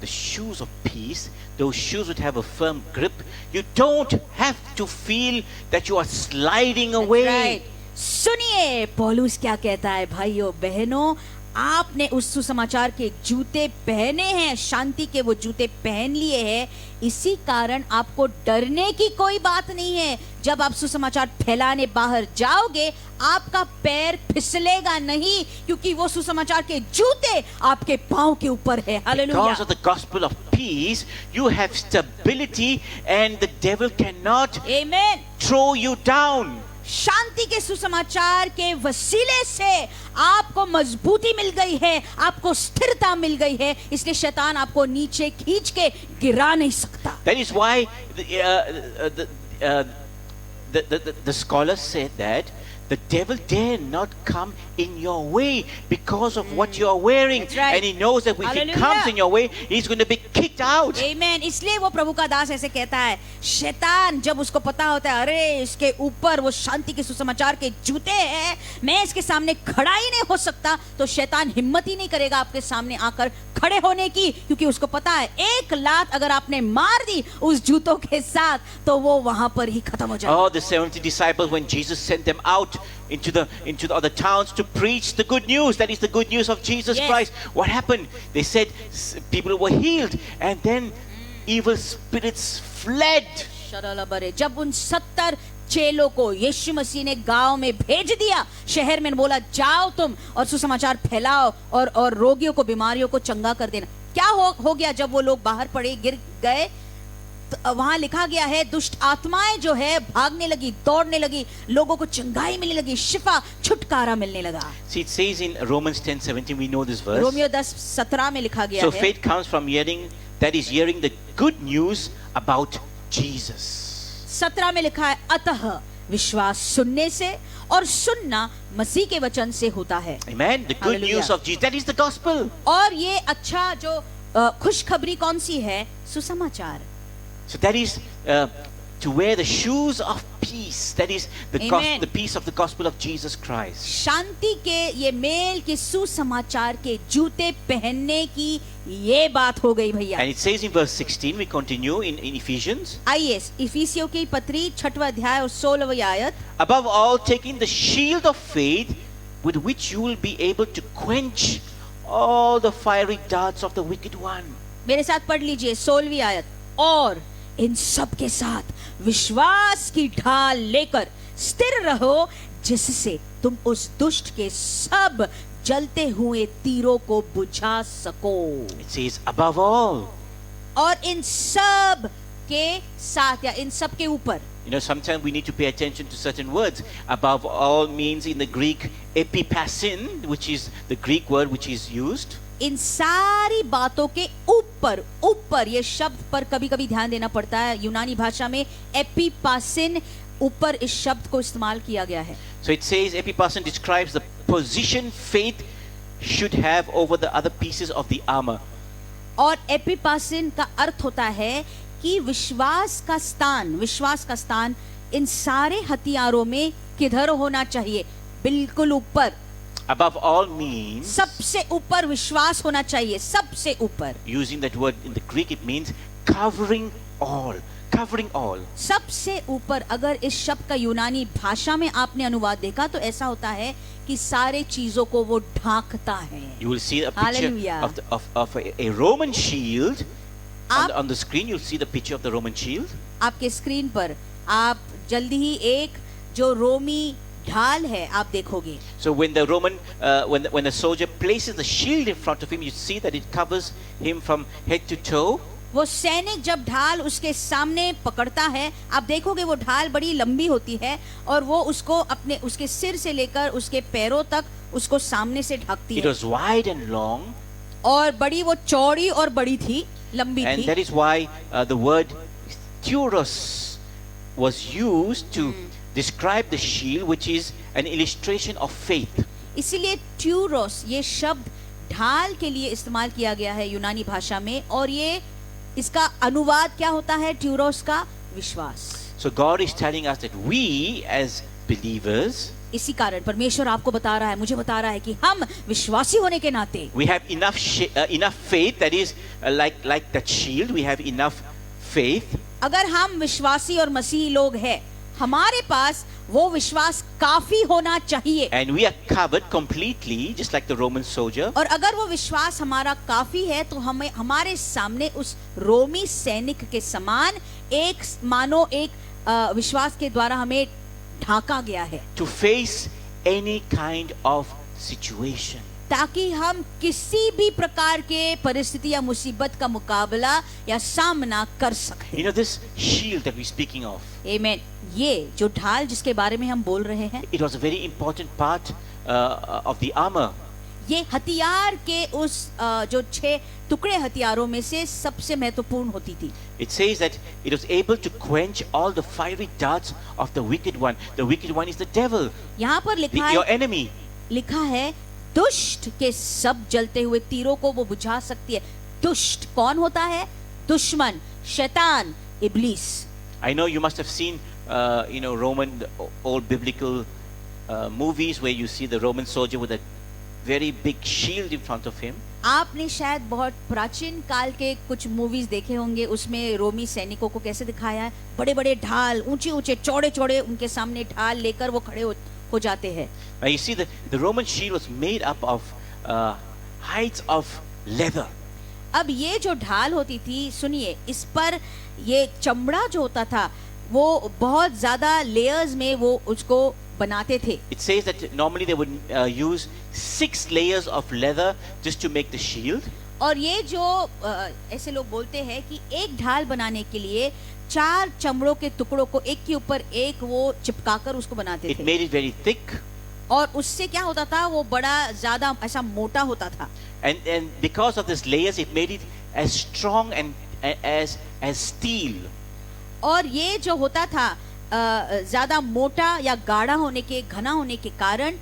the shoes of peace, those shoes would have a firm grip. You don't have to feel that you are sliding away. Right. सुनिए पौलुस क्या कहता है, भाइयों बहनों, आपने उस सुसमाचार के जूते पहने हैं, शांति के वो जूते पहन लिए हैं. इसी कारण आपको डरने की कोई बात नहीं है. जब आप सुसमाचार फैलाने बाहर जाओगे आपका पैर फिसलेगा नहीं, क्योंकि वो सुसमाचार के जूते आपके पांव के ऊपर है. Hallelujah. Because of the gospel of peace, you have stability and the devil cannot Amen. throw you down. शांति के सुसमाचार के वसीले से आपको मजबूती मिल गई है, आपको स्थिरता मिल गई है, इसलिए शैतान आपको नीचे खींच के गिरा नहीं सकता. That is why the scholars said that the devil dare not come in your way because of what you are wearing. That's right. And he knows that if Hallelujah. he comes in your way, he's going to be kicked out. Amen. इसलिए वो प्रभु का दास ऐसे कहता है, शैतान जब उसको पता होता है अरे इसके ऊपर वो शांति के सुसमाचार के जूते हैं, मैं इसके सामने खड़ा ही नहीं हो सकता, तो शैतान हिम्मत ही नहीं करेगा आपके सामने आकर खड़े होने की, क्योंकि उसको पता है एक लात अगर आपने मार दी उस जूतों के साथ तो वो वहां पर ही खत्म हो जाएगा. Oh, the 70 disciples, when Jesus sent them out into the other towns to preach the good news, that is the good news of Jesus Yes. Christ, what happened? They said people were healed and then evil spirits fled. जब उन 70 चेलों को यीशु मसीह ने गांव में भेज दिया, शहर में बोला जाओ तुम और सुसमाचार फैलाओ और रोगियों को, बीमारियों को चंगा कर देना। क्या हो गया जब वो लोग बाहर पड़े, गिर गए? तो वहां लिखा गया है दुष्ट आत्माएं जो है भागने लगी, दौड़ने लगी, लोगों को चंगाई मिलने लगी, शिफा, छुटकारा मिलने लगा। See, it says in Romans 10:17, we know this verse. Romeo 10:17 में लिखा गया So है, faith comes from hearing, that is hearing the good news about Jesus. 17 में लिखा है अतः विश्वास सुनने से और सुनना मसीह के वचन से होता है। Amen. The good Hallelujah. news of Jesus, that is the gospel. और ये अच्छा जो खुशखबरी कौन सी है? सुसमाचार। So that is to wear the shoes of peace. That is Amen. the peace of the gospel of Jesus Christ. शांति के, ये मेल के सुसमाचार के जूते पहनने की ये बात हो गई भैया। And it says in verse 16, we continue in Ephesians. आइए इफिसियों की पत्री 6वां अध्याय और 16वीं आयत। Above all, taking the shield of faith, with which you will be able to quench all the fiery darts of the wicked one. मेरे साथ पढ़ लीजिए 16वीं आयत। और इन सब के साथ विश्वास की ढाल लेकर स्थिर रहो, जिससे तुम उस दुष्ट के सब जलते हुए तीरों को बुझा सको। It says above all. और इन सब के साथ या इन सब के ऊपर। You know, sometimes we need to pay attention to certain words. Above all means in the Greek epipassin, which is the Greek word which is used. इन सारी बातों के ऊपर, ऊपर ये शब्द पर कभी-कभी ध्यान देना पड़ता है। यूनानी भाषा में एपिपासिन, ऊपर इस शब्द को इस्तेमाल किया गया है। So it says epipassin describes the position faith should have over the other pieces of the armor. और एपिपासिन का अर्थ होता है कि विश्वास का स्थान इन सारे हथियारों में किधर होना चाहिए? बिल्कुल ऊपर। Above all means, सबसे ऊपर विश्वास होना चाहिए, सबसे ऊपर। using that word in the Greek, it means covering all. Covering all. सबसे ऊपर। अगर इस शब्द का यूनानी भाषा में आपने अनुवाद देखा तो ऐसा होता है कि सारे चीजों को वो ढांकता है। You will see a picture Hallelujah. of a Roman shield. आप- On the screen, you'll see the picture of the Roman shield. आपके स्क्रीन पर आप जल्दी ही एक जो रोमी ढाल है आप देखोगे। So when the when the soldier places the shield in front of him, you see that it covers him from head to toe. वो सैनिक जब ढाल उसके सामने पकड़ता है, आप देखोगे वो ढाल बड़ी लंबी होती है और वो उसके सिर से लेकर उसके पैरों तक उसको सामने से ढकती It है। was wide and long, और बड़ी, वो चौड़ी और बड़ी थी, लंबी and थी। that is why the word thuros was used to describe the shield, which is an illustration of faith. इसीलिए ट्यूरोस ये शब्द ढाल के लिए इस्तेमाल किया गया है यूनानी भाषा में, और ये इसका अनुवाद क्या होता है ट्यूरोस का? विश्वास। So God is telling us that we as believers, इसी कारण परमेश्वर आपको बता रहा है, मुझे बता रहा है कि हम विश्वासी होने के नाते we have enough faith, that is like that shield, we have enough faith. अगर हम विश्वासी और मसीही लोग हैं, हमारे पास वो विश्वास काफी होना चाहिए। And we are covered completely, just like the Roman soldier. और अगर वो विश्वास हमारा काफी है तो हमें हमारे सामने उस रोमी सैनिक के समान एक विश्वास के द्वारा हमें ढाका गया है, To face any kind of situation. ताकि हम किसी भी प्रकार के परिस्थिति या मुसीबत का मुकाबला या सामना कर सकते। You know, this shield that we're speaking of, आमीन। ये जो ढाल जिसके बारे में हम बोल रहे हैं, it was a very important part of the armor. ये हथियार के उस जो 6 टुकड़े हथियारों में से सबसे महत्वपूर्ण होती थी। It says that it was able to quench all the fiery darts of the wicked one. The wicked one is the devil, यहाँ पर your enemy. लिखा है दुष्ट के सब जलते हुए तीरों को वो बुझा सकती है। दुष्ट कौन होता है? दुश्मन, शैतान, इब्लीस। I know you must have seen, Roman old biblical movies where you see the Roman soldier with a very big shield in front of him. आपने शायद बहुत प्राचीन काल के कुछ मूवीज देखे होंगे, उसमें रोमी सैनिकों को कैसे दिखाया है, बड़े बड़े ढाल, ऊंचे ऊंचे चौड़े चौड़े उनके सामने ढाल लेकर वो खड़े हो जाते हैं। Now you see the Roman shield was made up of hides of leather. अब ये जो ढाल होती थी, सुनिए, इस पर ये चमड़ा जो होता था वो बहुत ज्यादा लेयर्स में वो उसको बनाते थे. It says that normally they would use 6 layers of leather just to make the shield. और ये जो ऐसे लोग बोलते हैं कि एक ढाल बनाने के लिए 4 चमड़ों के टुकड़ों को एक के ऊपर एक वो चिपकाकर उसको बनाते It थे. made it very thick, और उससे क्या होता था, वो बड़ा ज्यादा ऐसा मोटा होता था. and because of this layers, it made it as strong and as steel. और ये जो होता था ज्यादा मोटा या गाढ़ा होने के, घना होने के कारण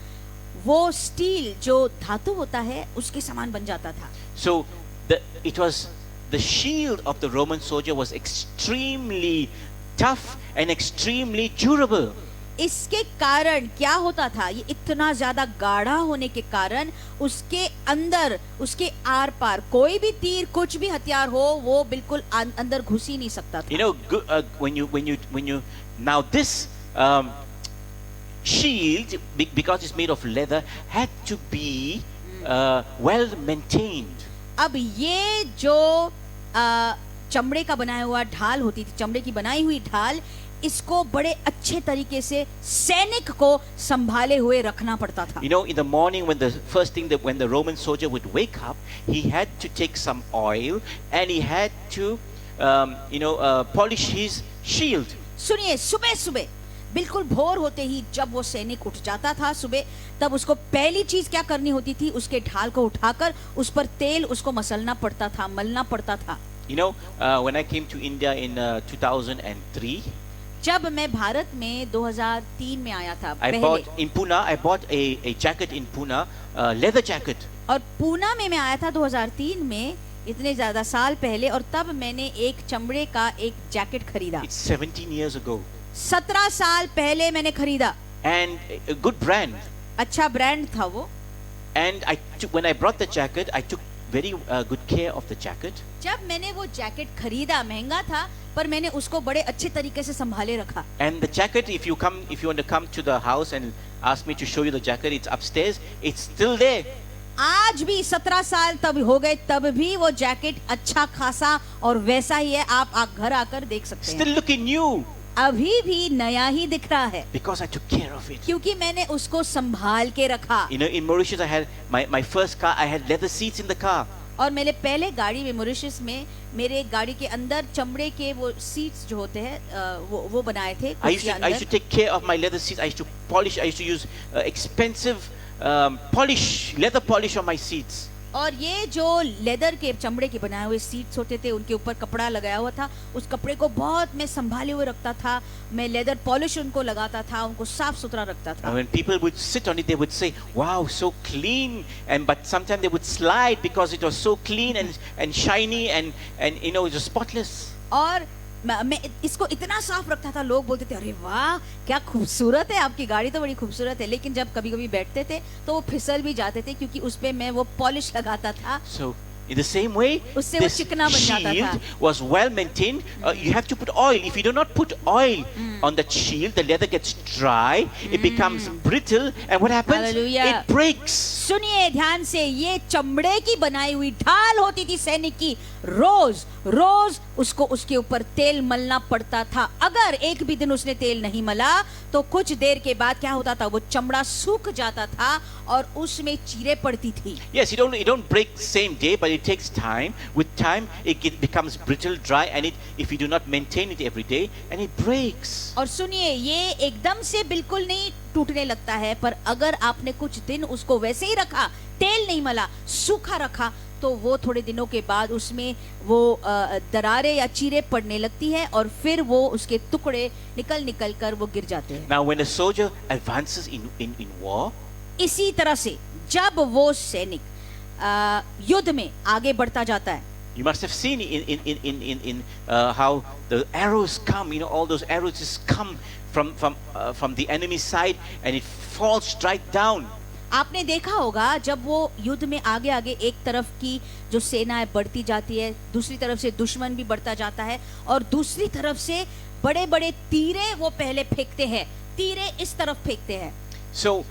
वो स्टील जो धातु होता है उसके समान बन जाता था. So the shield of the Roman soldier was extremely tough and extremely durable. इसके कारण क्या होता था, ये इतना ज्यादा गाढ़ा होने के कारण उसके अंदर, उसके आर पार कोई भी तीर, कुछ भी हथियार हो, वो बिल्कुल अंदर घुस ही नहीं सकता था. You know, when you now this shield, because it's made of leather, had to be well maintained. अब ये जो चमड़े का बनाया हुआ ढाल होती थी, चमड़े की बनाई हुई ढाल, इसको बड़े अच्छे तरीके से सैनिक को संभाले हुए रखना पड़ता था. You know, in the morning, when the Roman soldier would wake up, he had to take some oil and he had to polish his shield. सुनिए, सुबह सुबह बिल्कुल भोर होते ही जब वो सैनिक उठ जाता था सुबह, तब उसको पहली चीज क्या करनी होती थी, उसके ढाल को उठाकर उस पर तेल उसको मसलना पड़ता था, मलना पड़ता था. You know, when I came to India in 2003, जब मैं भारत में 2003 में आया था, I bought a jacket in Pune, leather jacket. और पूना में मैं आया था 2003 में, इतने ज्यादा साल पहले, और तब मैंने एक चमड़े का एक जैकेट खरीदा. It's 17 years ago. 17 साल पहले मैंने खरीदा. And a good brand. अच्छा ब्रांड था वो. And when I brought the jacket, I took very good care of the jacket. जब मैंने वो जैकेट खरीदा, महंगा था, पर मैंने उसको बड़े अच्छे तरीके से संभाले रखा. And the jacket, if you want to come to the house and ask me to show you the jacket, it's upstairs. It's still there. आज भी 17 साल तब हो गए, तब भी वो जैकेट अच्छा खासा और वैसा ही है. आप घर आकर देख सकते हैं. Still looking new. अभी भी नया ही दिख रहा है. Because I took care of it. क्योंकि मैंने उसको संभाल के रखा. You know, in Mauritius, I had my first car. I had leather seats in the car. और मेरे पहले गाड़ी में, मॉरिशस में, मेरे गाड़ी के अंदर चमड़े के वो सीट्स जो होते हैं वो बनाए थे. I used to take care of my leather seats. I used to polish. I used to use expensive leather polish on my seats. और ये जो लेदर के, चमड़े के बनाए हुए सीट्स होते थे, उनके ऊपर कपड़ा लगाया हुआ था. उस कपड़े को बहुत मैं संभाले हुए रखता था. मैं लेदर पॉलिश उनको लगाता था, उनको साफ सुथरा रखता था. When people would sit on it, they would say, "Wow, so clean!" But sometimes they would slide because it was so clean and shiny and it was spotless. और मैं इसको इतना साफ रखता था, लोग बोलते थे, अरे वाह क्या खूबसूरत है, आपकी गाड़ी तो बड़ी खूबसूरत है. लेकिन जब कभी कभी बैठते थे तो वो फिसल भी जाते थे, क्योंकि उस पे मैं वो पॉलिश लगाता था. So in the same way, उससे वो this चिकना बन जाता था. shield was well maintained. You have to put oil. If you do not put oil on the shield, the leather gets dry. It becomes brittle, and what happens? Hallelujah. It breaks. सुनिए ध्यान से, ये चमड़े की बनाई हुई ढाल होती थी सैनिक की. रोज रोज उसको उसके ऊपर तेल मलना पड़ता था. अगर एक भी दिन उसने तेल नहीं मला तो कुछ देर के बाद क्या होता था, वो चमड़ा सूख जाता था और उसमें चीरे पड़ती थी. Yes, you don't break the same day, but it takes time. With time, it becomes brittle, dry, and if you do not maintain it every day, and it breaks. और सुनिए, ये एकदम से बिल्कुल नहीं टूटने लगता है, पर अगर आपने कुछ दिन उसको वैसे ही रखा, तेल नहीं मला, सूखा रखा, तो वो थोड़े दिनों के बाद उसमें वो दरारें या चीरे पड़ने लगती है और फिर वो उसके टुकड़े निकल कर वो गिर जाते हैं. Now, when a soldier advances in war, इसी तरह से जब वो सैनिक युद्ध में आगे बढ़ता जाता है, you must have seen in how the arrows come. All those arrows just come from the enemy side, and it falls right down. आपने देखा होगा जब वो युद्ध में आगे आगे एक तरफ की जो सेना है बढ़ती जाती है, दूसरी तरफ से दुश्मन भी बढ़ता जाता है, और दूसरी तरफ से बड़े बड़े तीरे वो पहले फेंकते हैं, तीरे इस तरफ फेंकते हैं. So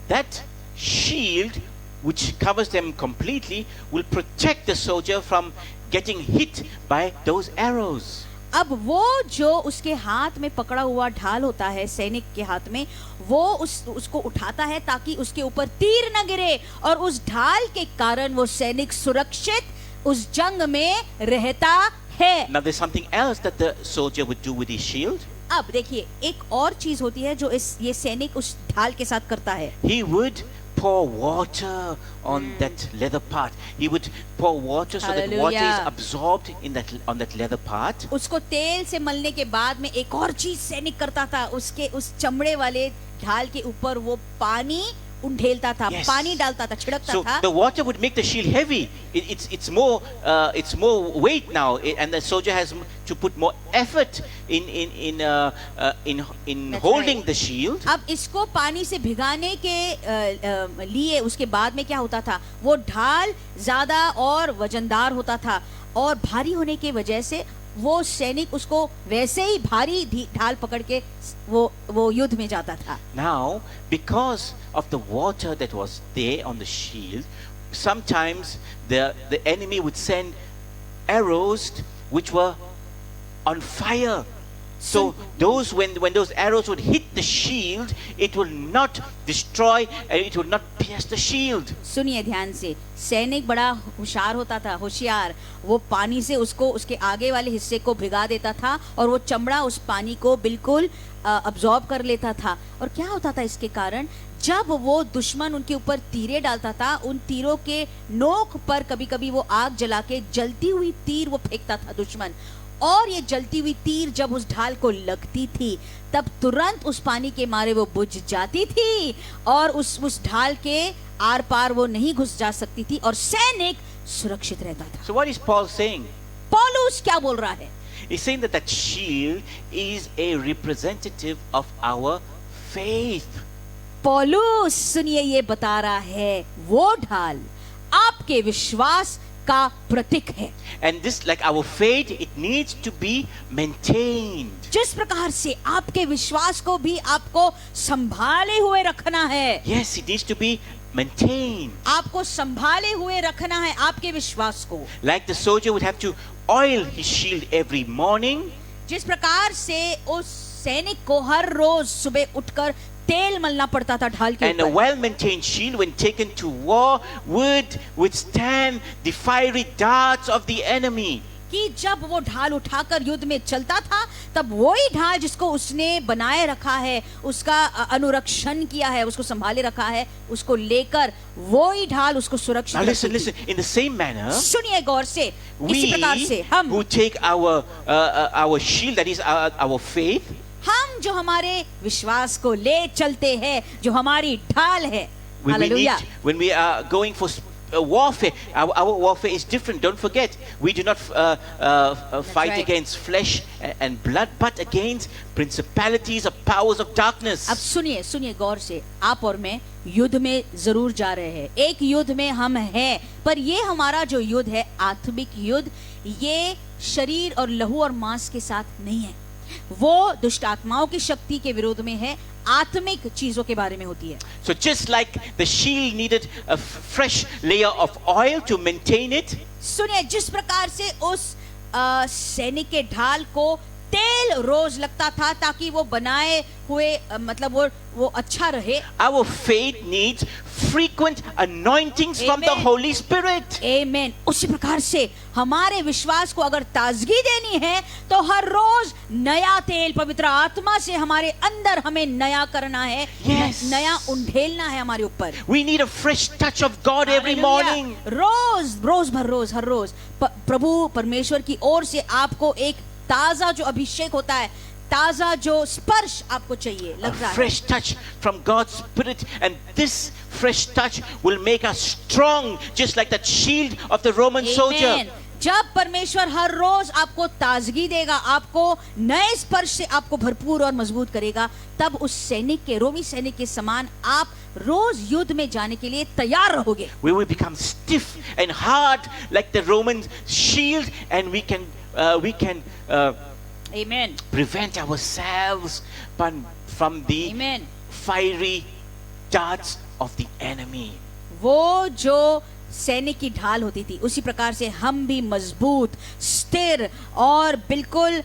that shield which covers them completely will protect the soldier from getting hit by those arrows. अब वो जो उसके हाथ में पकड़ा हुआ ढाल होता है, सैनिक के हाथ में, वो उसको उठाता है ताकि उसके ऊपर तीर न गिरे, और उस ढाल के कारण वो सैनिक सुरक्षित उस जंग में रहता है। Now there's something else that the soldier would do with his shield. अब देखिए, एक और चीज होती है जो ये सैनिक उस ढाल के साथ करता है। He would pour water on that leather part. He would pour water so that water is Hallelujah. absorbed on that leather part. उसको तेल से मलने के बाद में एक और चीज सैनिक करता था, उसके उस चमड़े वाले ढाल के ऊपर वो पानी उंडेलता था, Yes. पानी डालता था, छिड़कता So था। the water would make the shield heavy. It's more weight now, and the soldier has to put more effort in That's holding right. the shield. अब इसको पानी से भिगाने के लिए उसके बाद में क्या होता था, वो ढाल ज्यादा और वजनदार होता था, और भारी होने की वजह से वो सैनिक उसको वैसे ही भारी ढाल पकड़ के वो युद्ध में जाता था। Now, because of the water that was there on the shield, sometimes the enemy would send arrows which were on fire. So those when those arrows would hit the shield, it will not destroy and it will not pierce the shield. सुनिए ध्यान से, सैनिक बड़ा होशियार होता था, होशियार। वो पानी से उसको उसके आगे वाले हिस्से को भिगा देता था, और वो चमड़ा उस पानी को बिल्कुल अब्सॉर्ब कर लेता था। और क्या होता था इसके कारण, जब वो दुश्मन उनके ऊपर तीरे डालता था, उन तीरों के नोक पर कभी कभी वो आग जला के जलती हुई तीर वो फेंकता था दुश्मन, और ये जलती हुई तीर जब उस ढाल को लगती थी तब तुरंत उस पानी के मारे वो बुझ जाती थी, और उस ढाल के आर पार वो नहीं घुस जा सकती थी, और सैनिक सुरक्षित रहता था। So what is Paul saying? पौलुस क्या बोल रहा है? He's saying that shield is a representative of our faith. पौलुस सुनिए, ये बता रहा है वो ढाल आपके विश्वास का प्रतीक है। And this, like our faith, it needs to be maintained. जिस प्रकार से आपके विश्वास को भी आपको संभाले हुए रखना है। Yes, it needs to be maintained. आपको संभाले हुए रखना है आपके विश्वास को। Like the soldier would have to oil his shield every morning. जिस प्रकार से उस सैनिक को हर रोज सुबह उठकर तेल मलना पड़ता था ढाल के And a ऊपर, well-maintained shield, when taken to war, would withstand the fiery darts of the enemy. कि जब वो ढाल उठाकर युद्ध में चलता था, तब वही ढाल जिसको उसने बनाए रखा है, उसका अनुरक्षण किया है, उसको संभाले रखा है, उसको लेकर वही ढाल उसको Now सुरक्षित listen, रखती listen. थी। In the same manner, सुनिए गौर से, we इसी प्रकार से हम who take our shield, that is our faith, जो हमारे विश्वास को ले चलते हैं, जो हमारी ढाल है, hallelujah. when we are going for warfare, our warfare is different. Don't forget, we do not fight right. against flesh and blood, but against principalities of powers of darkness. अब सुनिए सुनिए गौर से, आप और मैं युद्ध में जरूर जा रहे हैं, एक युद्ध में हम हैं, पर ये हमारा जो युद्ध है, आत्मिक युद्ध, ये शरीर और लहू और मांस के साथ नहीं है, वो दुष्ट आत्माओं की शक्ति के विरोध में है, आत्मिक चीजों के बारे में होती है। So just like the shield needed a fresh layer of oil to maintain it, सुनिए, जिस प्रकार से उस सैनिक के ढाल को तेल रोज लगता था ताकि वो बनाए हुए मतलब वो अच्छा रहे, our faith needs frequent anointings from the Amen. Holy Spirit. आमीन। उसी प्रकार से हमारे विश्वास को अगर ताजगी देनी है तो हर रोज नया तेल पवित्र आत्मा से हमारे अंदर हमें नया करना है, Yes. नया उंडेलना है हमारे ऊपर। We need a fresh touch of God every morning. रोज हर रोज प्रभु परमेश्वर की ओर से आपको एक ताजा जो अभिषेक होता है, ताजा जो स्पर्श आपको चाहिए A लगता है। fresh touch from God's Spirit, and this fresh touch will make us strong, just like that shield of the Roman soldier. Amen. जब परमेश्वर हर रोज आपको ताजगी देगा, आपको नए स्पर्श से आपको भरपूर और मजबूत करेगा, तब उस सैनिक के, रोमी सैनिक के समान आप रोज युद्ध में जाने के लिए तैयार रहोगे। We will become stiff and hard like the Roman shield, and we can Amen. prevent ourselves from the Amen. fiery darts of the enemy. वो जो सैनिक की ढाल होती थी, उसी प्रकार से हम भी मजबूत स्थिर और बिल्कुल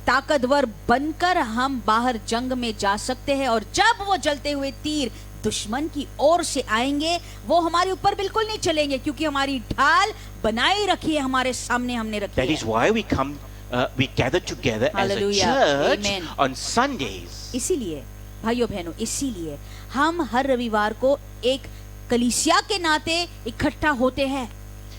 ताकतवर बनकर हम बाहर जंग में जा सकते हैं। और जब वो जलते हुए तीर दुश्मन की ओर से आएंगे वो हमारे ऊपर बिल्कुल नहीं चलेंगे, क्योंकि हमारी ढाल बनाई रखी है, हमारे सामने हमने रखी That है। is why we gather together as a Hallelujah. church Amen. on Sundays. इसीलिए भाइयों बहनों, इसीलिए हम हर रविवार को एक कलीसिया के नाते इकट्ठा होते हैं।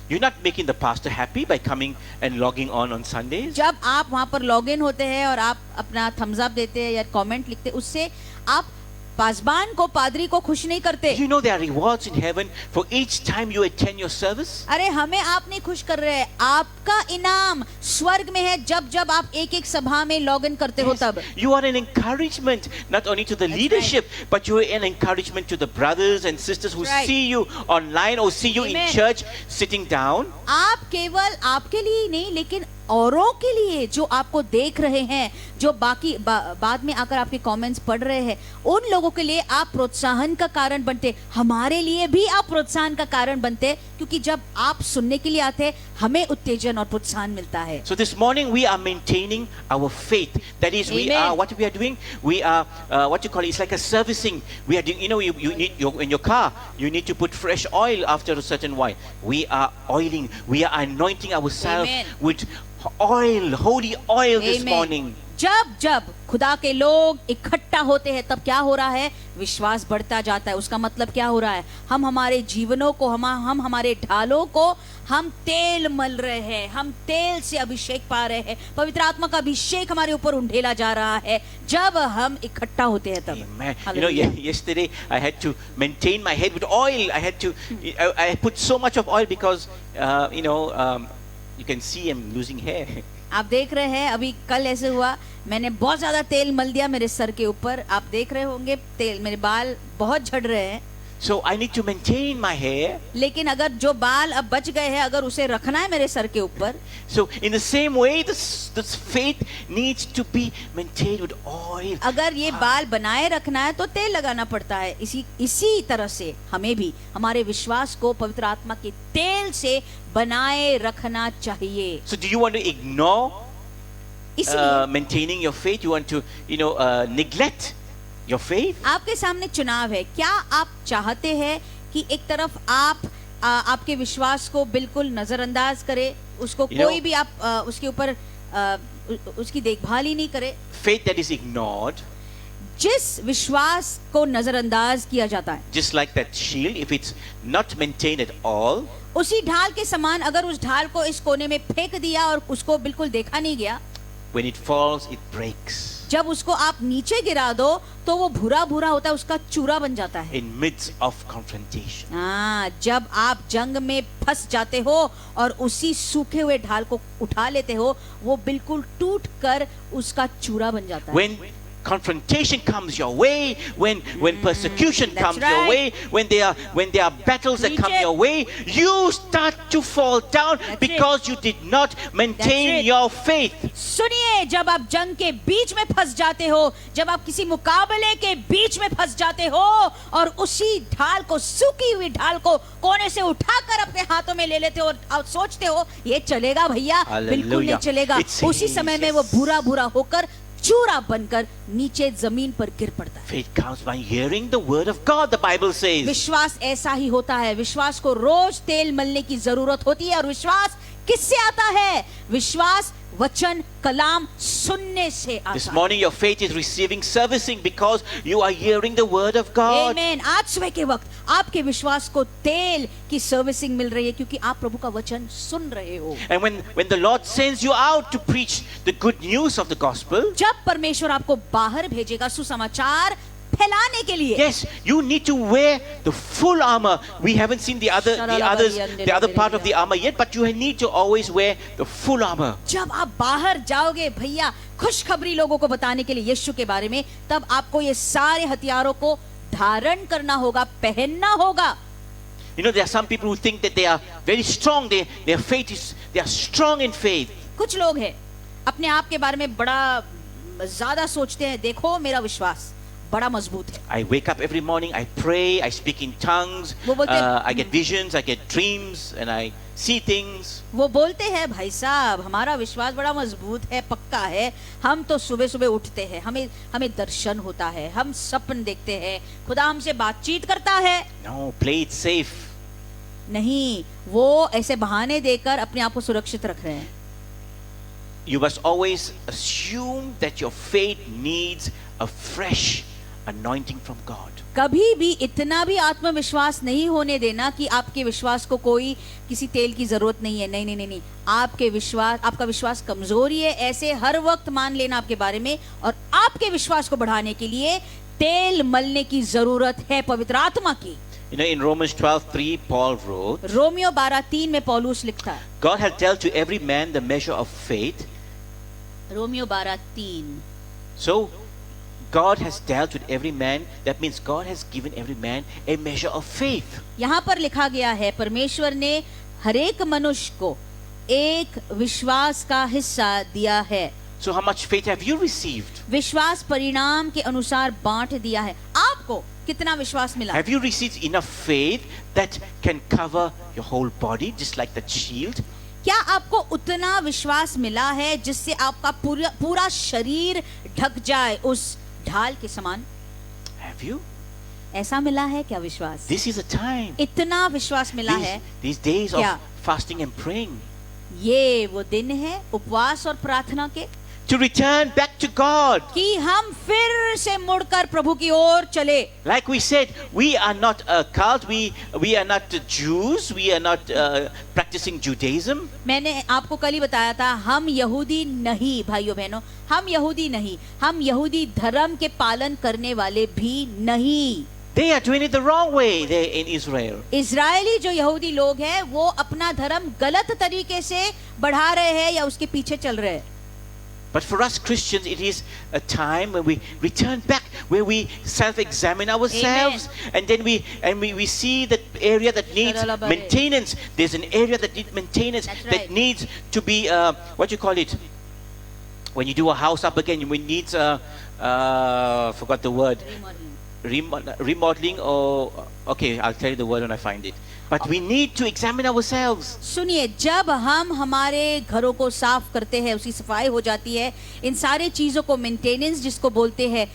You're not making the pastor happy by coming and logging on Sundays. जब आप वहां पर लॉग इन होते हैं और आप अपना थम्स अप देते हैं या कमेंट लिखते हैं, उससे आप पासबान को, पादरी को खुश नहीं करते। You know there are rewards in heaven for each time you attend your service. अरे हमें आप नहीं खुश कर रहे हैं, आपका इनाम स्वर्ग में है जब जब आप एक एक सभा में लॉग इन करते हो तब। You are an encouragement not only to the That's leadership, but you are an encouragement to the brothers and sisters who Right. see you online or see you in Amen. church sitting down. आप केवल आपके लिए ही नहीं, लेकिन औरों के लिए जो आपको देख रहे हैं, जो बाकी बाद में आकर आपके कमेंट्स पढ़ रहे हैं, उन लोगों के लिए आप प्रोत्साहन का कारण बनते। हमारे लिए भी आप प्रोत्साहन का कारण बनते, क्योंकि जब आप सुनने के लिए आते हैं हमें उत्तेजन और प्रोत्साहन मिलता है। So this morning we are maintaining our faith. That is, we Amen. are what we are doing. We are what you call it, it's like a servicing. We are doing. You know, you need in your car. You need to put fresh oil after a certain while. We are oiling. We are anointing ourselves Amen. with oil, holy oil this Amen. morning. जब जब खुदा के लोग इकट्ठा होते हैं तब क्या हो रहा है? विश्वास बढ़ता जाता है। उसका मतलब क्या हो रहा है? हम हमारे जीवनों को, हम हमारे ढालों को हम तेल मल रहे हैं, हम तेल से अभिषेक पा रहे हैं, पवित्र आत्मा का अभिषेक हमारे ऊपर उंडेला जा रहा है जब हम इकट्ठा होते हैं तब। Amen. You know, Hallelujah. yesterday I had to maintain my head with oil. I put so much of oil because you can see I'm losing hair. आप देख रहे हैं अभी कल ऐसे हुआ, मैंने बहुत ज्यादा तेल मल दिया मेरे सर के ऊपर। आप देख रहे होंगे तेल, मेरे बाल बहुत झड़ रहे हैं। So I need to maintain my hair. लेकिन अगर जो बाल अब बच गए हैं, अगर उसे रखना है मेरे सर के ऊपर, So in the same way, this faith needs to be maintained with oil. अगर ये बाल बनाए रखना है तो तेल लगाना पड़ता है। इसी तरह से हमें भी हमारे विश्वास को पवित्र आत्मा के तेल से बनाए रखना चाहिए। So do you want to ignore इसलिए maintaining your faith? You want to, neglect your faith? आपके सामने चुनाव है। क्या आप चाहते हैं कि एक तरफ आप आपके विश्वास को बिल्कुल नजरअंदाज करें, उसको कोई भी आप उसके ऊपर उसकी देखभाल ही नहीं करे? Faith that is ignored, जिस विश्वास को नजरअंदाज किया जाता है, just like that shield, if it's not maintained at all, उसी ढाल के समान अगर उस ढाल को इस कोने में फेंक दिया और उसको बिल्कुल देखा नहीं गया, when it falls, it breaks. जब उसको आप नीचे गिरा दो तो वो भूरा भूरा होता है, उसका चूरा बन जाता है। In midst of confrontation. हाँ, जब आप जंग में फंस जाते हो और उसी सूखे हुए ढाल को उठा लेते हो, वो बिल्कुल टूट कर उसका चूरा बन जाता है। When confrontation comes your way, when persecution that's comes your right. way, when there are battles that come Preach it. your way, you start to fall down That's because you did not maintain That's it. your faith. सुनिए, जब आप जंग के बीच में फंस जाते हो, जब आप किसी मुकाबले के बीच में फंस जाते हो और उसी ढाल को, सूखी हुई ढाल को कोने से उठाकर अपने हाथों में ले लेते हो और सोचते हो ये चलेगा भैया, बिल्कुल नहीं चलेगा। उसी समय में वो भूरा भूरा होकर चूरा बनकर नीचे जमीन पर गिर पड़ता है। Faith comes by hearing the word of God, the Bible says. विश्वास ऐसा ही होता है। विश्वास को रोज तेल मलने की जरूरत होती है। और विश्वास किससे आता है? विश्वास वचन कलाम सुनने से आता This है। morning your faith is receiving servicing because you are hearing the word of God. Amen. आज सुबह के वक्त आपके विश्वास को तेल की सर्विसिंग मिल रही है, क्योंकि आप प्रभु का वचन सुन रहे हो। And when the Lord sends you out to preach the good news of the gospel, जब परमेश्वर आपको बाहर भेजेगा सुसमाचार फैलाने के लिए, yes, you need to wear the full armor. We haven't seen the other part of the armor yet, but you need to always wear the full armor. जब आप बाहर जाओगे भैया खुशखबरी लोगों को बताने के लिए यीशु के बारे में, तब आपको ये सारे हथियारों को धारण करना होगा, पहनना होगा। You know, there are some people who think that they are very strong. They are strong in faith. कुछ लोग हैं अपने आप के बारे में बड़ा ज्यादा सोचते हैं, देखो मेरा विश्वास बड़ा मजबूत है। I wake up every morning, I pray, I speak in tongues, वो बोलते I get visions, I get dreams, and I see things. वो बोलते हैं भाई साहब हमारा विश्वास बड़ा मजबूत है, पक्का है। हम तो सुबह सुबह उठते हैं, हमें दर्शन होता है, हम सपन देखते हैं, खुदा हमसे बातचीत करता है। No, play it safe. नहीं, वो ऐसे बहाने देकर अपने आप को सुरक्षित रख रहे हैं। You must always assume that your faith needs a fresh anointing from God. कभी भी इतना भी आत्मविश्वास नहीं होने देना कि आपके विश्वास को कोई किसी तेल की जरूरत नहीं है। नहीं नहीं नहीं नहीं, आपका विश्वास कमजोरी है, ऐसे हर वक्त मान लेना आपके बारे में। और आपके विश्वास को बढ़ाने के लिए तेल मलने की जरूरत है पवित्र आत्मा की। You know, in Romans 12:3, Paul wrote, Romeo 12:3 में पौलुस लिखता है, God has dealt to every man the measure of faith. Romeo 12:3। So, God has dealt with every man. That means God has given every man a measure of faith. यहाँ पर लिखा गया है परमेश्वर ने हरेक मनुष्य को एक विश्वास का हिस्सा दिया है। So, how much faith have you received? विश्वास परिणाम के अनुसार बांट दिया है। आपको कितना विश्वास मिला? Have you received enough faith that can cover your whole body, just like that shield? क्या आपको उतना विश्वास मिला है जिससे आपका पूरा शरीर ढक जाए उस ढाल के समान? Have you? ऐसा मिला है क्या विश्वास? This is a time. इतना विश्वास मिला है? These days क्या? of fasting and praying. ये वो दिन है उपवास और प्रार्थना के, To return back to God. कि हम फिर से मुड़कर प्रभु की ओर चले। Like we said, we are not a cult. We are not Jews. We are not practicing Judaism. मैंने आपको कल ही बताया था, हम यहूदी नहीं भाइयों बहनों, हम यहूदी नहीं, हम यहूदी धर्म के पालन करने वाले भी नहीं। They are doing it the wrong way there in Israel. Israeli जो यहूदी लोग हैं वो अपना धर्म गलत तरीके से बढ़ा रहे हैं या उसके पीछे चल रहे हैं। But for us Christians, it is a time when we return back, where we self-examine ourselves. Amen. And then we see that area that needs maintenance. There's an area that needs maintenance. That's right. That needs to be what you call it? When you do a house up again, it needs forgot the word. Remodeling or okay, I'll tell you the word when I find it. But we need to examine ourselves. सुनिए, जब हम हमारे घरों को साफ करते हैं, उसकी सफाई हो जाती है, इन सारे चीजों को मेंटेनेंस जिसको बोलते हैं,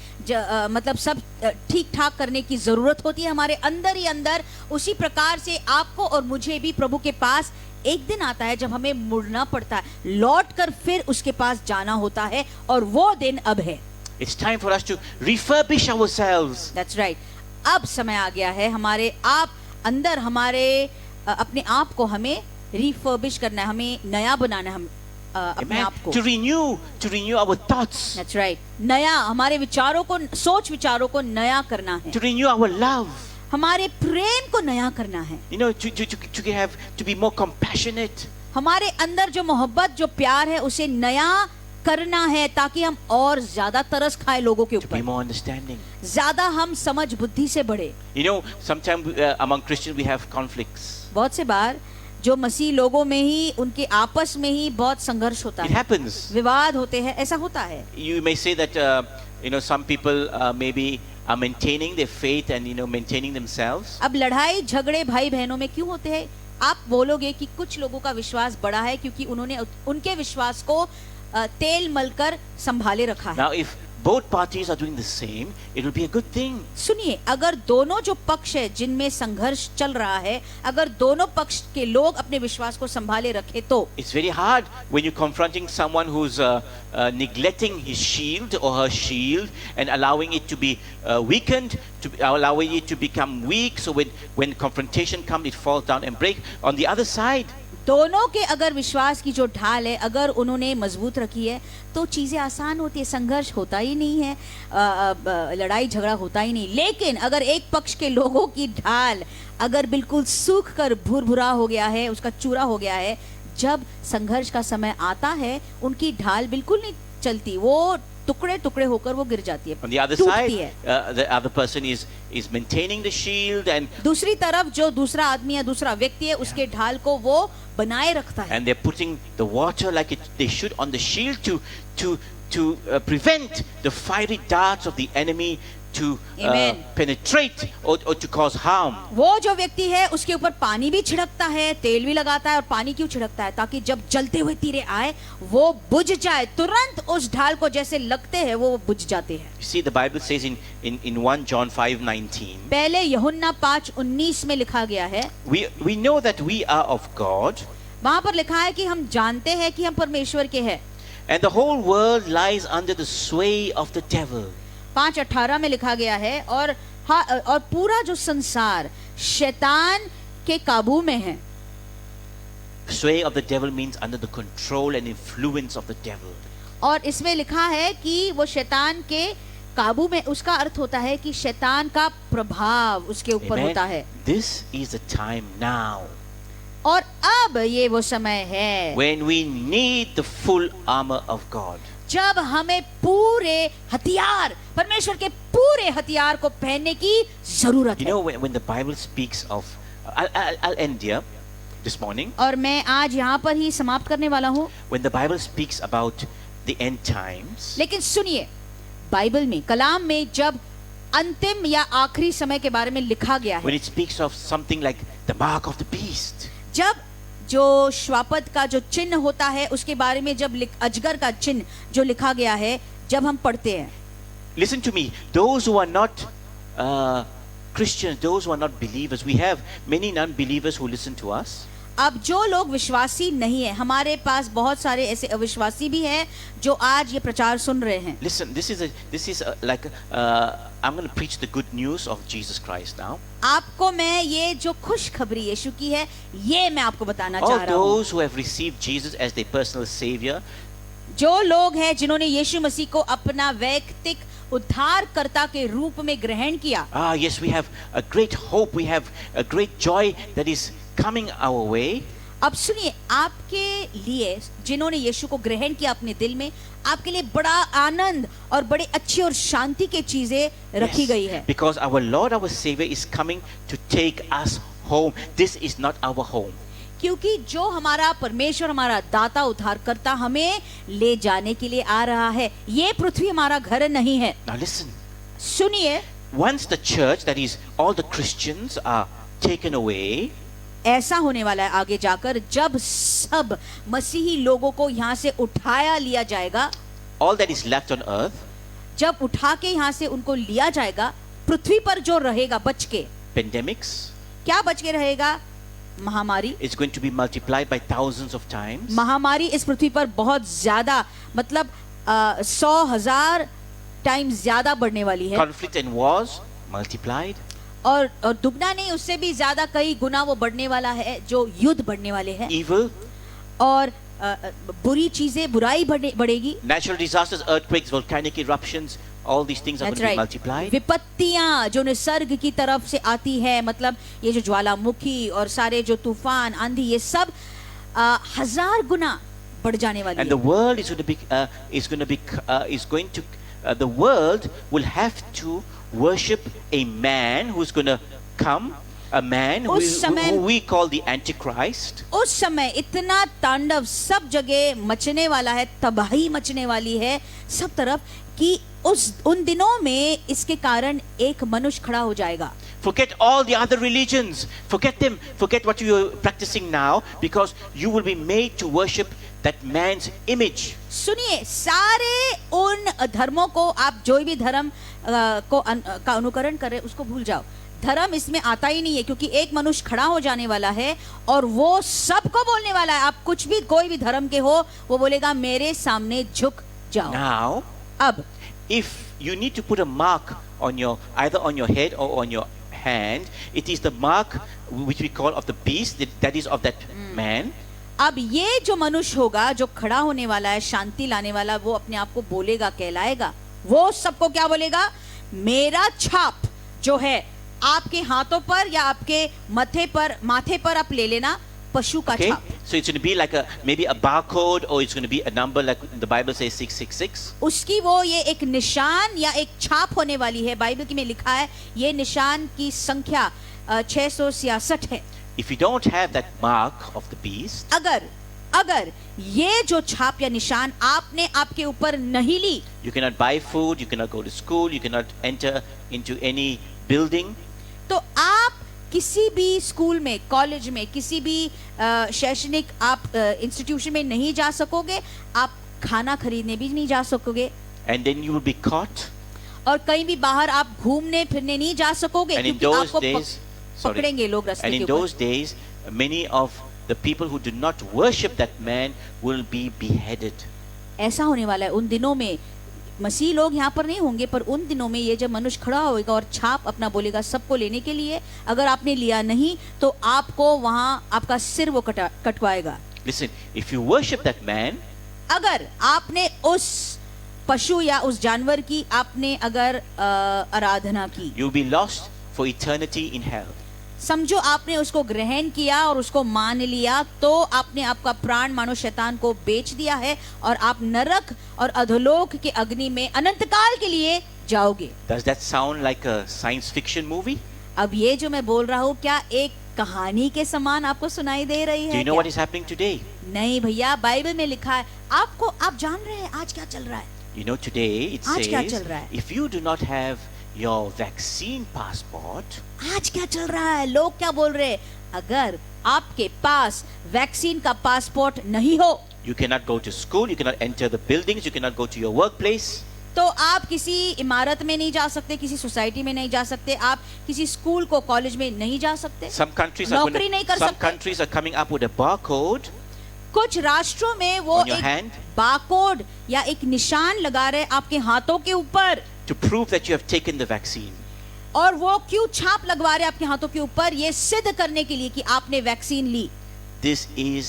मतलब सब ठीक ठाक करने की जरूरत होती है हमारे अंदर ही अंदर। उसी प्रकार से आपको और मुझे भी प्रभु के पास एक दिन आता है जब हमें मुड़ना पड़ता है, लौट कर फिर उसके पास जाना होता है, और वो दिन अब है। It's time for us to refurbish ourselves. That's right. अब समय आ गया है हमारे अंदर हमारे अपने आप को हमें रिफर्बिश करना है, हमें नया बनाना है, हम अपने आप को to renew our thoughts. That's right. नया, हमारे विचारों को, सोच विचारों को नया करना है, to renew our love. हमारे प्रेम को नया करना है, you know, to be more compassionate. हमारे अंदर जो मोहब्बत, जो प्यार है, उसे नया करना है ताकि हम और ज्यादा तरस खाए लोगों के ऊपर, ज्यादा हम समझ बुद्धि से बढ़े। You know, sometimes among Christians we have conflicts. बहुत से बार जो मसीह लोगों में ही, उनके आपस में ही बहुत संघर्ष होता है, It happens. विवाद होते हैं, ऐसा होता है। You may say that you know, some people maybe are maintaining their faith and maintaining themselves. अब लड़ाई झगड़े भाई बहनों में क्यों होते हैं? आप बोलोगे कि कुछ लोगों का विश्वास बड़ा है क्योंकि उन्होंने उनके विश्वास को तेल मलकर संभाले रखा है। Now, if both parties are doing the same, it will be a good thing. सुनिए, अगर दोनों जो पक्ष है जिनमें संघर्ष चल रहा है, अगर दोनों पक्ष के लोग अपने विश्वास को संभाले रखे तो It's very hard when you're confronting someone who's neglecting his shield or her shield and allowing it to be weakened, allowing it to become weak. So when confrontation comes, it falls down and breaks. On the other side, दोनों के अगर विश्वास की जो ढाल है, अगर उन्होंने मजबूत रखी है तो चीजें आसान होती है, संघर्ष होता ही नहीं है, लड़ाई झगड़ा होता ही नहीं। लेकिन अगर एक पक्ष के लोगों की ढाल अगर बिल्कुल सूख कर भुरभुरा हो गया है, उसका चूरा हो गया है, जब संघर्ष का समय आता है उनकी ढाल बिल्कुल नहीं चलती, वो टुकड़े टुकड़े होकर वो गिर जाती है, on the other side, the other person is maintaining the shield, and दूसरी तरफ जो दूसरा आदमी या दूसरा व्यक्ति है, उसके ढाल को वो बनाए रखता है, and they're putting the water like they should on the shield to prevent the fiery darts of the enemy to Amen. penetrate or to cause harm. वो जो व्यक्ति है उसके ऊपर पानी भी छिड़कता है, तेल भी लगाता है, और पानी क्यों छिड़कता है? ताकि जब जलते हुए तीरे आए वो बुझ जाए, तुरंत उस ढाल को जैसे लगते हैं वो बुझ जाते हैं। You see, the Bible says in 1 John 5:19, पहले यूहन्ना 5:19 में लिखा गया है, we know that we are of God, वहां पर लिखा है कि हम जानते हैं कि हम परमेश्वर के हैं, and the whole world lies under the sway of the devil. 5:18 में लिखा गया है, और पूरा जो संसार शैतान के काबू में है। Sway of the devil means under the control and influence of the devil. और इसमें लिखा है कि वो शैतान के काबू में, उसका अर्थ होता है कि शैतान का प्रभाव उसके ऊपर होता है। This is the time now और अब ये वो समय है when we need the full armor of God. जब हमें पूरे हथियार, परमेश्वर के पूरे हथियार को पहनने की जरूरत You है। know, when the Bible speaks of, I'll end here this morning. और मैं आज यहाँ पर ही समाप्त करने वाला हूँ। When the Bible speaks about the end times, लेकिन सुनिए, बाइबल में, कलाम में जब अंतिम या आखिरी समय के बारे में लिखा गया when है, it speaks of something like the mark of the beast, जब जो श्वापद का जो चिन्ह होता है उसके बारे में जब अजगर का चिन्ह जो लिखा गया है, जब हम पढ़ते हैं, listen to me, those who are not Christians, those who are not believers, we have many non-believers who listen to us. अब जो लोग विश्वासी नहीं है, हमारे पास बहुत सारे ऐसे अविश्वासी भी हैं जो आज ये प्रचार सुन रहे हैं। Listen, this is like I'm going to preach the good news of Jesus Christ now. आपको मैं ये जो खुशखबरी यीशु की है, ये मैं आपको बताना चाह All रहा हूँ। those who have received Jesus as their personal savior, जो लोग हैं जिन्होंने यीशु मसीह को अपना वैयक्तिक उद्धारकर्ता के रूप में ग्रहण किया, yes, we have a great hope, we have a great joy that is coming our way. अब सुनिए, आपके लिए जिन्होंने यीशु को ग्रहण किया अपने दिल में, आपके लिए बड़ा आनंद और बड़ी अच्छी और शांति की चीजें रखी गई है। Because our Lord, our Savior is coming to take us home. This is not our home. क्योंकि जो हमारा परमेश्वर, हमारा दाता उद्धारकर्ता हमें ले जाने के लिए आ रहा है, ये पृथ्वी हमारा घर नहीं है। Now listen. सुनिए, Once the church, that is all the Christians, are taken away, ऐसा होने वाला है आगे जाकर, जब सब मसीही लोगों को यहाँ से उठाया लिया जाएगा, all that is left on earth, जब उठा के यहाँ से उनको लिया जाएगा, पृथ्वी पर जो रहेगा बच के, pandemics, क्या बच के रहेगा? महामारी। is going to be multiplied by thousands of times. महामारी इस पृथ्वी पर बहुत ज्यादा, मतलब 100,000 टाइम्स ज्यादा बढ़ने वाली है। Conflict and wars multiplied. और दुगना नहीं, उससे भी ज्यादा कई गुना वो बढ़ने वाला है, जो युद्ध बढ़ने वाले हैं। Evil, और बुरी चीजें, बुराई बढ़ेगी। natural disasters, earthquakes, volcanic eruptions, all these things are That's going to be right. multiplied. विपत्तियां जो निसर्ग की तरफ से आती है, मतलब ये जो ज्वालामुखी और सारे जो तूफान, आंधी, ये सब 1000 गुना बढ़ जाने वाली And the है। world the world will have to worship a man who's going to come, a man who we call the Antichrist. उस समय इतना तांडव सब जगह मचने वाला है, तबाही मचने वाली है सब तरफ, कि उन दिनों में इसके कारण एक मनुष्य खड़ा हो जाएगा। Forget all the other religions. Forget them. Forget what you are practicing now, because you will be made to worship that man's image. सुनिए, सारे उन धर्मों को, आप जो भी धर्म का अनुकरण कर रहे उसको भूल जाओ। धर्म इसमें आता ही नहीं है, क्योंकि एक मनुष्य खड़ा हो जाने वाला है और वो सबको बोलने वाला है, आप कुछ भी, कोई भी धर्म के हो, वो बोलेगा मेरे सामने झुक जाओ। Now, अब if you need to put a mark on either on your head or on your hand, it is the mark which we call of the beast, that is of that man. अब ये जो मनुष्य होगा, जो खड़ा होने वाला है, शांति लाने वाला, वो अपने आप को बोलेगा, कहलाएगा, वो सबको क्या बोलेगा? मेरा छाप जो है आपके हाथों पर या आपके माथे पर आप ले लेना, पशु का छाप। So it's going to be like maybe a barcode, or it's going to be a number like the Bible says 666. उसकी वो ये एक निशान या एक छाप होने वाली है। बाइबल में लिखा है ये निशान की संख्या 666 है। If you don't have that mark of the beast, अगर अगर ये जो छाप या निशान आपने आपके ऊपर नहीं ली, You cannot buy food, you cannot go to school, you cannot enter into any building. तो आप किसी भी स्कूल में, कॉलेज में, किसी भी शैक्षणिक आप इंस्टीट्यूशन में नहीं जा सकोगे, आप खाना खरीदने भी नहीं जा सकोगे, And then you will be caught. और कहीं भी बाहर आप घूमने फिरने नहीं जा सकोगे, And in क्योंकि those आपको days, पकड़ेंगे लोग रास्ते and के in ऊपर। those days, many of the people who do not worship that man will be beheaded. ऐसा होने वाला है उन दिनों में। मसीह लोग यहाँ पर नहीं होंगे, पर उन दिनों में ये जब मनुष्य खड़ा होगा और छाप अपना बोलेगा सबको लेने के लिए, अगर आपने लिया नहीं तो आपको वहां आपका सिर वो कटवाएगा। Listen, if you worship that man, अगर आपने उस पशु या उस जानवर की आपने अगर आराधना की, you'll be lost for eternity in hell. समझो आपने उसको ग्रहण किया और उसको मान लिया, तो आपने आपका प्राण मानो शैतान को बेच दिया है और आप नरक और अधोलोक के अग्नि में अनंत काल के लिए जाओगे। Does that sound like a science fiction movie? अब ये जो मैं बोल रहा हूँ, क्या एक कहानी के समान आपको सुनाई दे रही Do है you know क्या? what is happening today? नहीं भैया, बाइबल में लिखा है, आपको आप जान रहे हैं आज क्या चल रहा है? You know, today it आज क्या says चल रहा है? if you do not have your vaccine passport, आज क्या चल रहा है? लोग क्या बोल रहे हैं? अगर आपके पास वैक्सीन का पासपोर्ट नहीं हो, you cannot go to school, you cannot enter the buildings, you cannot go to your workplace. तो आप किसी इमारत में नहीं जा सकते, किसी सोसाइटी में नहीं जा सकते, आप किसी स्कूल को कॉलेज में नहीं जा सकते, Some countries are नौकरी नहीं कर some सकते। countries are coming up with a barcode कुछ राष्ट्रों में वो on your एक hand बारकोड या एक निशान लगा रहे आपके हाथों के ऊपर, to prove that you have taken the vaccine. और वो क्यों छाप लगवा रहे आपके हाथों के ऊपर? ये सिद्ध करने के लिए कि आपने वैक्सीन ली। This is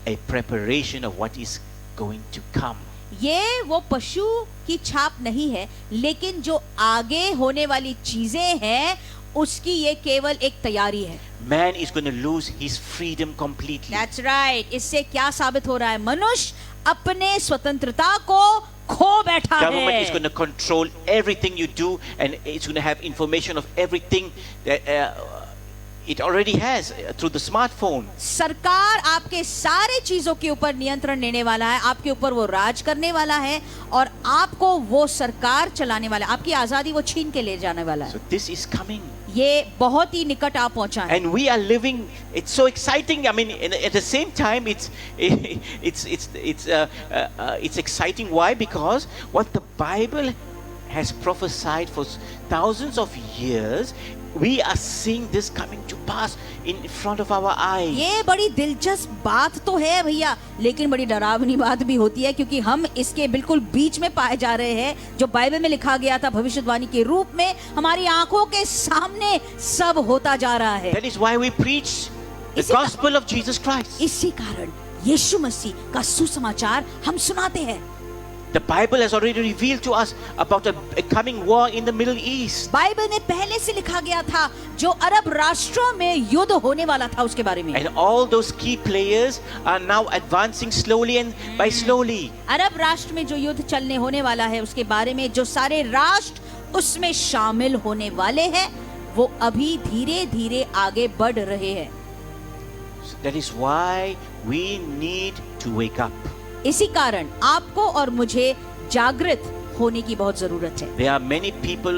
a preparation of what is going to come. ये वो पशु की छाप नहीं है, लेकिन जो आगे होने वाली चीजें हैं उसकी ये केवल एक तैयारी है। Man is going to lose his freedom completely. That's right. इससे क्या साबित हो रहा है? मनुष्य अपने स्वतंत्रता को खो बैठा Government is है। going to control everything you do, and it's going to have information of everything that it already has through the smartphone. सरकार आपके सारे चीजों के ऊपर नियंत्रण लेने वाला है, आपके ऊपर वो राज करने वाला है और आपको वो सरकार चलाने वाला है, आपकी आजादी वो छीन के ले जाने वाला है। So this is coming. ये बहुत ही निकट आ पहुंचा है। And we are living. It's so exciting. I mean, at the same time, it's exciting. Why? Because what the Bible has prophesied for thousands of years, we are seeing this coming to pass in front of our eyes. ये बड़ी दिलचस्प बात तो है भैया, लेकिन बड़ी डरावनी बात भी होती है, क्योंकि हम इसके बिल्कुल बीच में पाए जा रहे हैं। जो बाइबल में लिखा गया था भविष्यवाणी के रूप में हमारी आंखों के सामने सब होता जा रहा है। That is why we preach the इसी का- gospel of Jesus Christ. इसी कारण यीशु मसीह का सुसमाचार हम सुनाते हैं। The Bible has already revealed to us about a coming war in the Middle East. Bible में पहले से लिखा गया था जो अरब राष्ट्रों में युद्ध होने वाला था उसके बारे में। And all those key players are now advancing slowly and by slowly. अरब राष्ट्र में जो युद्ध चलने होने वाला है उसके बारे में जो सारे राष्ट्र उसमें शामिल होने वाले हैं, वो अभी धीरे धीरे आगे बढ़ रहे हैं। That is why we need to wake up. इसी कारण आपको और मुझे जागृत होने की बहुत जरूरत है। There are many people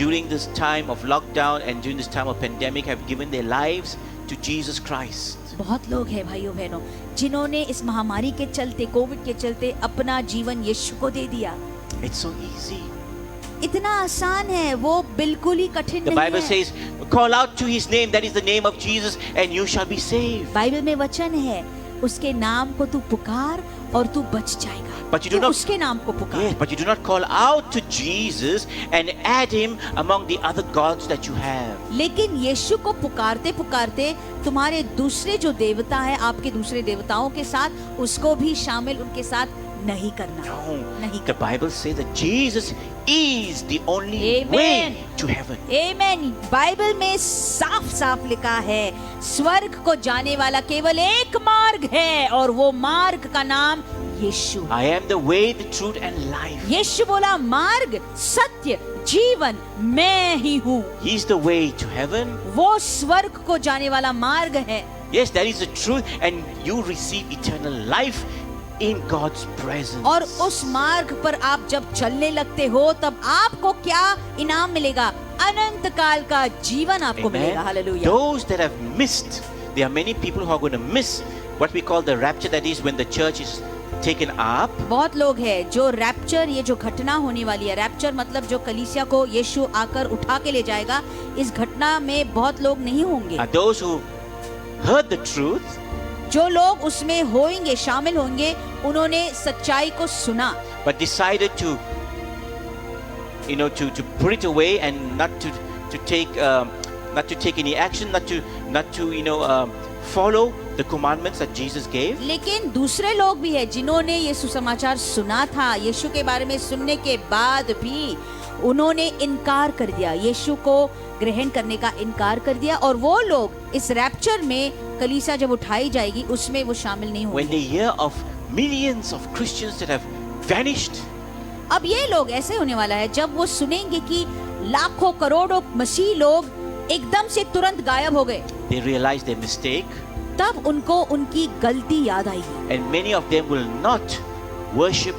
during this time of lockdown and during this time of pandemic have given their lives to Jesus Christ. बहुत लोग हैं भाइयों बहनों जिन्होंने इस महामारी के चलते, कोविड के चलते अपना जीवन यीशु को दे दिया। It's so easy. इतना आसान है, वो बिल्कुल ही कठिन The नहीं Bible है। says, call out to his name, that is the name of Jesus, and you shall be saved. Bible में वचन है, उसके नाम को तू पुकार और तू बच जाएगा। But you do तू not- उसके नाम को पुकार। Yes, but you do not call out to Jesus and add him among the other gods that you have. लेकिन यीशु को पुकारते पुकारते तुम्हारे दूसरे जो देवता है, आपके दूसरे देवताओं के साथ उसको भी शामिल उनके साथ नहीं करना। No, नहीं the Bible says that Jesus is the only Amen. way to heaven. आमीन। बाइबल में साफ साफ लिखा है स्वर्ग को जाने वाला केवल एक मार्ग है और वो मार्ग का नाम यीशु। I am the way, the truth, and life. यीशु बोला मार्ग, सत्य, जीवन मैं ही हूँ। He is the way to heaven. वो स्वर्ग को जाने वाला मार्ग है। Yes, that is the truth, and you receive eternal life in God's presence. और उस मार्ग पर आप जब चलने लगते हो तब आपको क्या इनाम मिलेगा? अनंत काल का जीवन आपको मिलेगा. Hallelujah. Those that have missed, there are many people who are going to miss what we call the rapture, that is when the church is taken up. बहुत लोग हैं जो रैप्चर, ये जो घटना होने वाली है, रैप्चर मतलब जो कलीसिया को यीशु आकर उठा के ले जाएगा, इस घटना में बहुत लोग नहीं होंगे. Are those who heard the truth, जो लोग उसमें होंगे, शामिल होंगे, उन्होंने सच्चाई को सुना, but decided to put it away and not to take any action, not to follow the commandments that Jesus gave. लेकिन दूसरे लोग भी हैं जिन्होंने ये सुसमाचार सुना था, यीशु के बारे में सुनने के बाद भी उन्होंने इनकार कर दिया, यीशु को ग्रहण करने का इनकार कर दिया, और वो लोग इस रैप्चर में कलीसिया जब उठाई जाएगी उसमें वो शामिल नहीं When होंगे. they hear of millions of Christians that have vanished, अब ये लोग ऐसे होने वाला है जब वो सुनेंगे कि लाखों करोड़ों मसीह लोग एकदम से तुरंत गायब हो गए, they realize their mistake, तब उनको उनकी गलती याद आएगी. and many of them will not worship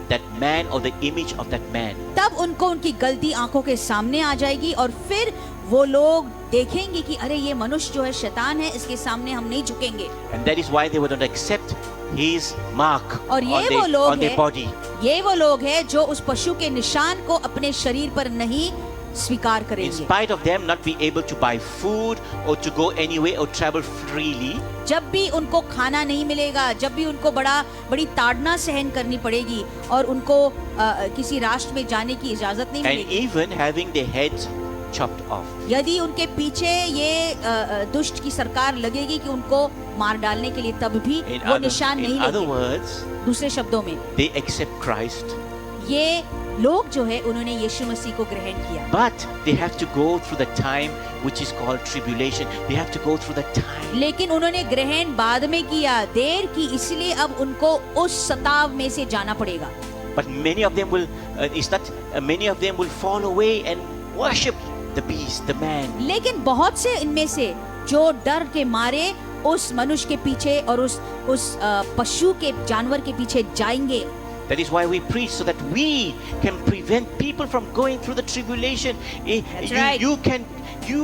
that man or the image of that man. तब उनको उनकी गलती आंखों के सामने आ जाएगी और फिर वो लोग देखेंगे कि अरे ये मनुष्य जो है शैतान है, इसके सामने हम नहीं झुकेंगे. And that is why they would not accept his mark और ये on वो लोग their हैं, body. ये वो लोग हैं जो उस पशु के निशान को अपने शरीर पर नहीं स्वीकार In करेंगे. spite of them not be able to buy food or to go anywhere or travel freely, जब भी उनको खाना नहीं मिलेगा, जब भी उनको बड़ी ताड़ना सहन करनी पड़ेगी और उनको किसी राष्ट्र में जाने की इजाजत नहीं and मिलेगी, even having their heads chopped off. यदि उनके पीछे ये दुष्ट की सरकार लगेगी कि उनको मार डालने के लिए, तब भी वो निशान नहीं In other लेंगे. words, दूसरे शब्दों में they accept Christ, ये लोग जो है उन्होंने यीशु मसीह को ग्रहण किया, but they have to go through the time which is called tribulation. They have to go through the time. लेकिन उन्होंने ग्रहण बाद में किया, देर की, इसलिए अब उनको उस सताव में से जाना पड़ेगा. But many of them will fall away and worship the beast, the man. लेकिन बहुत से इनमें से जो डर के मारे उस मनुष्य के पीछे और उस पशु के, जानवर के पीछे जाएंगे. That is why we preach, so that we can prevent people from going through the tribulation. That's right. You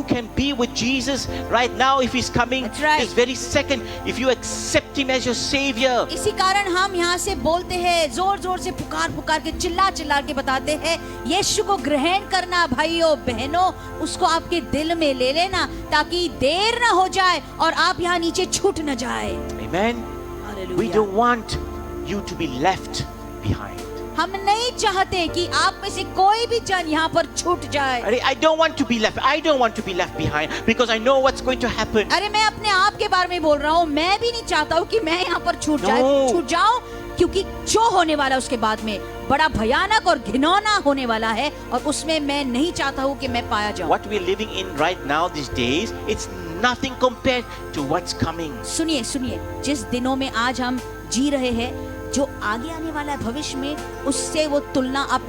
can be with Jesus right now if he's coming. That's right. This very second, if you accept him as your savior. इसी कारण हम यहाँ से बोलते हैं, जोर जोर से पुकार के, चिल्ला के बताते हैं, यीशु को ग्रहण करना भाइयों बहनों, उसको आपके दिल में ले लेना ताकि देर ना हो जाए और आप यहाँ नीचे छूट न जाए. Amen. We hallelujah. don't want you to be left behind. हम नहीं चाहते कि आप में से कोई भी जन यहाँ पर छूट जाए. I don't want to be left. I don't want to be left behind because I know what's going to happen. अरे मैं अपने आप के बारे में बोल रहा हूँ, मैं भी नहीं चाहता हूँ कि मैं यहाँ पर छूट जाऊँ, क्योंकि जो होने वाला है उसके बाद में बड़ा भयानक और घिनौना होने वाला है और उसमें मैं नहीं चाहता हूँ कि मैं पाया जाऊँ. What we're living in right now these days, it's nothing compared to what's coming. सुनिए, जिस दिनों में आज हम जी रहे हैं, जो आगे आने वाला है भविष्य में, उससे वो तुलना आप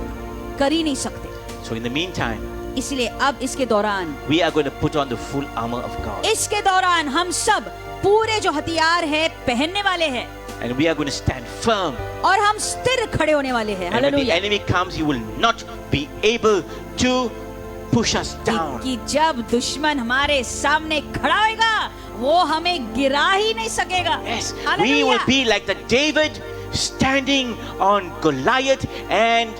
कर ही नहीं सकते. So in the meantime, इसलिए अब इसके दौरान we are going to put on the full armor of God. इसके दौरान हम सब पूरे जो हथियार है पहनने वाले हैं And we are going to stand firm. और हम स्थिर खड़े होने वाले हैं. And when the hallelujah. enemy comes, he will not be able to push us down. कि जब दुश्मन हमारे सामने खड़ा होगा, वो हमें गिरा ही नहीं सकेगा. Yes, we hallelujah. will be like the David standing on Goliath and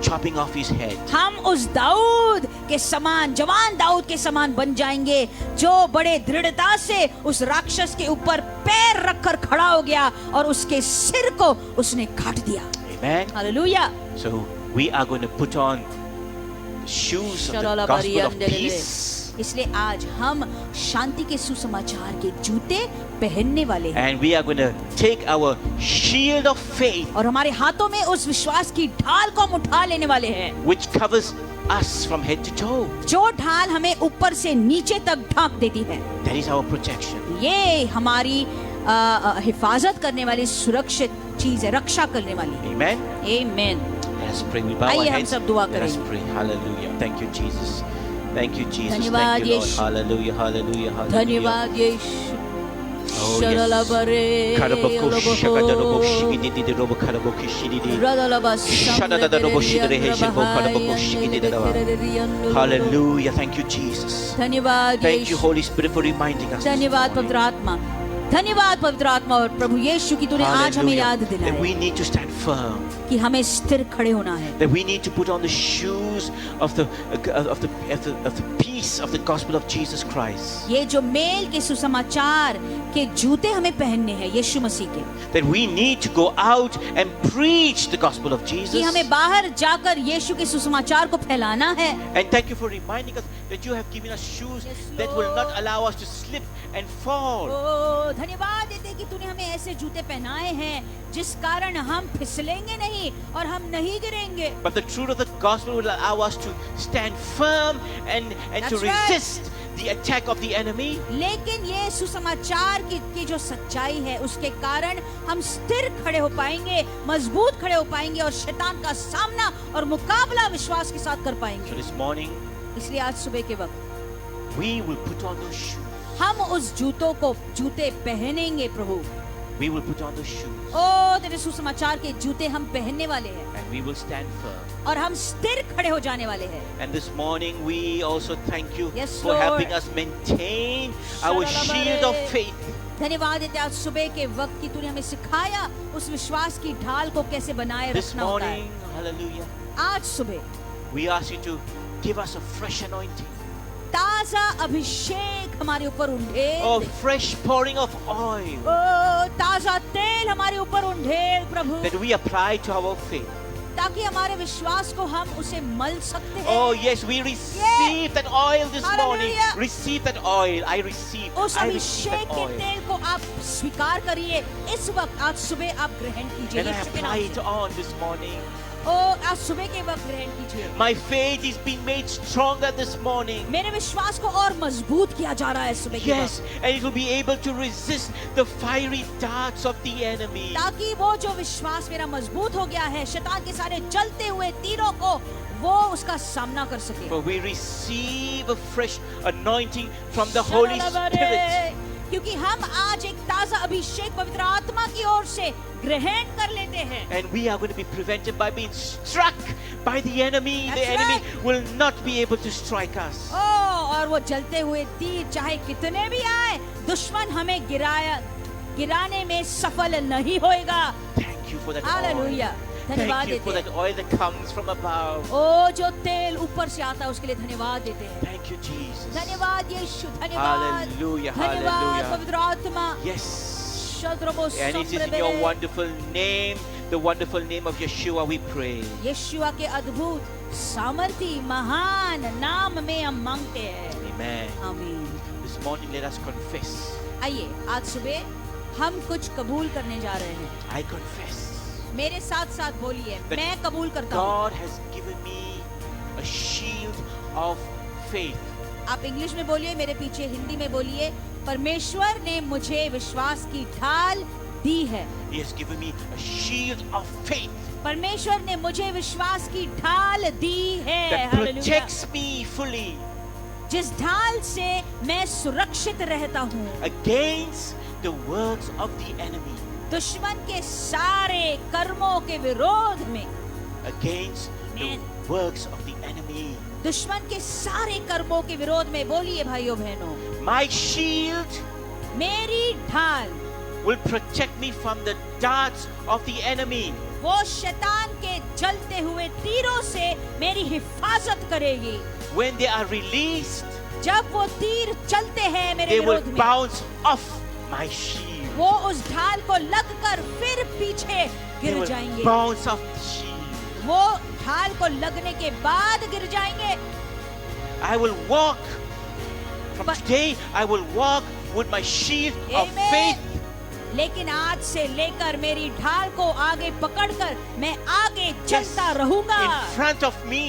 chopping off his head. हम उस दाऊद के समान, जवान दाऊद के समान बन जाएंगे जो बड़े दृढ़ता से उस राक्षस के ऊपर पैर रखकर खड़ा हो गया और उसके सिर को उसने काट दिया. Amen. Hallelujah. So we are going to put on the shoes of the gospel of peace. इसलिए आज हम शांति के सुसमाचार के जूते पहनने वाले हैं. And we are going to take our shield of faith, और हमारे हाथों में उस विश्वास की ढाल को हम उठा लेने वाले हैं, which covers us from head to toe. जो ढाल हमें ऊपर से नीचे तक ढांक देती है. That is our protection. ये हमारी हिफाजत करने वाली सुरक्षित चीज है, रक्षा करने वाली. Amen. आमीन. Let us pray. We bow our आइए हम heads. सब दुआ Let us करेंगे. pray. Hallelujah. Thank you, Jesus. Thank you, Jesus. धन्यवाद Thank you, Lord. Yeshu. Hallelujah. Hallelujah. Hallelujah. धन्यवाद यीशु. Oh, Sharalabare, Karaboko Oloboho. shakadarobo shikididi robo karaboki shididi. Radalabasam, Shadadadarobo shidere Reberian, heshebo karabobo Rabahai, shikididadawa. Reberian, Hallelujah. Thank you, Jesus. धन्यवाद Thank you, Yeshu, Holy Spirit, for reminding us. this धन्यवाद morning. पवित्र आत्मा, धन्यवाद पवित्र आत्मा और प्रभु यीशु की तूने आज हमें याद Hallelujah. That we दिलाया need to stand firm. कि हमें स्थिर खड़े होना है, That we need to put on the shoes of the peace of the gospel of Jesus Christ. ये जो मेल के सुसमाचार के जूते हमें पहनने हैं यीशु मसीह के, That we need to go out and preach the gospel of कि Jesus. हमें बाहर जाकर यीशु के सुसमाचार को फैलाना है। And thank you for reminding us that you have given us shoes Yes, that will not Lord. allow us to slip and fall. ओ धन्यवाद देते हैं कि तूने हमें ऐसे जूते पहनाए हैं जिस कारण हम फिसलेंगे नहीं और हम नहीं गिरेंगे। But the truth of the gospel will allow us to stand firm and to That's right. resist the attack of the enemy. लेकिन ये सुसमाचार की जो सच्चाई है उसके कारण हम स्थिर खड़े हो पाएंगे, मजबूत खड़े हो पाएंगे और शैतान का सामना और मुकाबला विश्वास के साथ कर So पाएंगे। this morning इसलिए आज सुबह के वक्त we will put on those shoes. हम उस जूते पहनेंगे प्रभु। We will put on those shoes ओ तेरे सुसमाचार के जूते हम पहनने वाले हैं and we will stand firm. और हम स्थिर खड़े हो जाने वाले हैं। And this morning we also thank you Yes, for Lord. helping us maintain our shield of faith. धन्यवाद देते हैं आज सुबह के वक्त की तूने हमें सिखाया उस विश्वास की ढाल को कैसे बनाए This रखना होता है। morning, hallelujah, आज सुबह we ask you to give us a fresh anointing. ताजा अभिषेक हमारे ऊपर उंडेल Oh, they. fresh pouring of oil ओ ताजा तेल हमारे ऊपर उंडेल प्रभु, that we apply to our faith. ताकि हमारे विश्वास को हम उसे मल सकते हैं। Oh, yes, we receive that oil this morning. Hallelujah. Receive that oil. I receive. उस I receive अभिषेक that के oil. तेल को आप स्वीकार करिए इस वक्त। आज सुबह आप ग्रहण कीजिए And I यीशु के apply नाम it से। on this morning. ओ आज सुबह के वक्त ग्रहण कीजिए। My faith is being made stronger this morning. मेरे विश्वास को और मजबूत किया जा रहा है सुबह के Yes, वक्त, and it will be able to resist the fiery darts of the enemy. ताकि वो जो विश्वास मेरा मजबूत हो गया है शैतान के सारे जलते हुए तीरों को वो उसका सामना कर सके। For we receive a fresh anointing from the Holy Spirit. क्योंकि हम आज एक ताजा अभिषेक पवित्र आत्मा की ओर से ग्रहण कर लेते हैं। And we are going to be prevented by being struck by the enemy. The That's enemy right. will not be able to strike us. ओ और वो जलते हुए तीर चाहे कितने भी आए, दुश्मन हमें गिराने में सफल नहीं होएगा। Thank you for that hallelujah. oil. धन्यवाद Thank you देते for हैं। that oil that comes from above. ओ जो तेल ऊपर से आता है उसके लिए धन्यवाद देते हैं। Thank you, Jesus. धन्यवाद यीशु, धन्यवाद। Hallelujah, धन्यवाद hallelujah. पवित्र आत्मा। Yes. शद्रबो And it is in संप्रबे। your wonderful name, the wonderful name of Yeshua, we pray. यीशुआ के अद्भुत सामर्थी महान नाम में हम मांगते हैं। Amen. आमीन। This morning, let us confess. आइए आज सुबह हम कुछ कबूल करने जा रहे हैं। I confess मेरे साथ साथ बोलिए, that मैं कबूल करता हूँ। God has given me a shield of faith. आप इंग्लिश में बोलिए, मेरे पीछे हिंदी में बोलिए। परमेश्वर ने मुझे विश्वास की ढाल दी है। He has given me a shield of faith परमेश्वर ने मुझे विश्वास की ढाल दी है। that hallelujah. protects me fully जिस ढाल से मैं सुरक्षित रहता हूँ against the works of the enemy, दुश्मन के सारे कर्मों के विरोध में। against the Amen. works of the enemy. दुश्मन के सारे कर्मों के विरोध में बोलिए भाइयों बहनों, My shield मेरी ढाल will protect me from the darts of the enemy. वो शैतान के जलते हुए तीरों से मेरी हिफाजत करेगी। When they are released, जब वो तीर चलते हैं मेरे they will विरोध में, bounce off my shield. वो उस ढाल को लगकर फिर पीछे They गिर will जाएंगे। bounce off the shield. वो ढाल को लगने के बाद गिर जाएंगे। I will walk. From But- today, I will walk with my shield of Amen. faith. लेकिन आज से लेकर मेरी ढाल को आगे पकड़कर मैं आगे चलता रहूंगा। In front of me.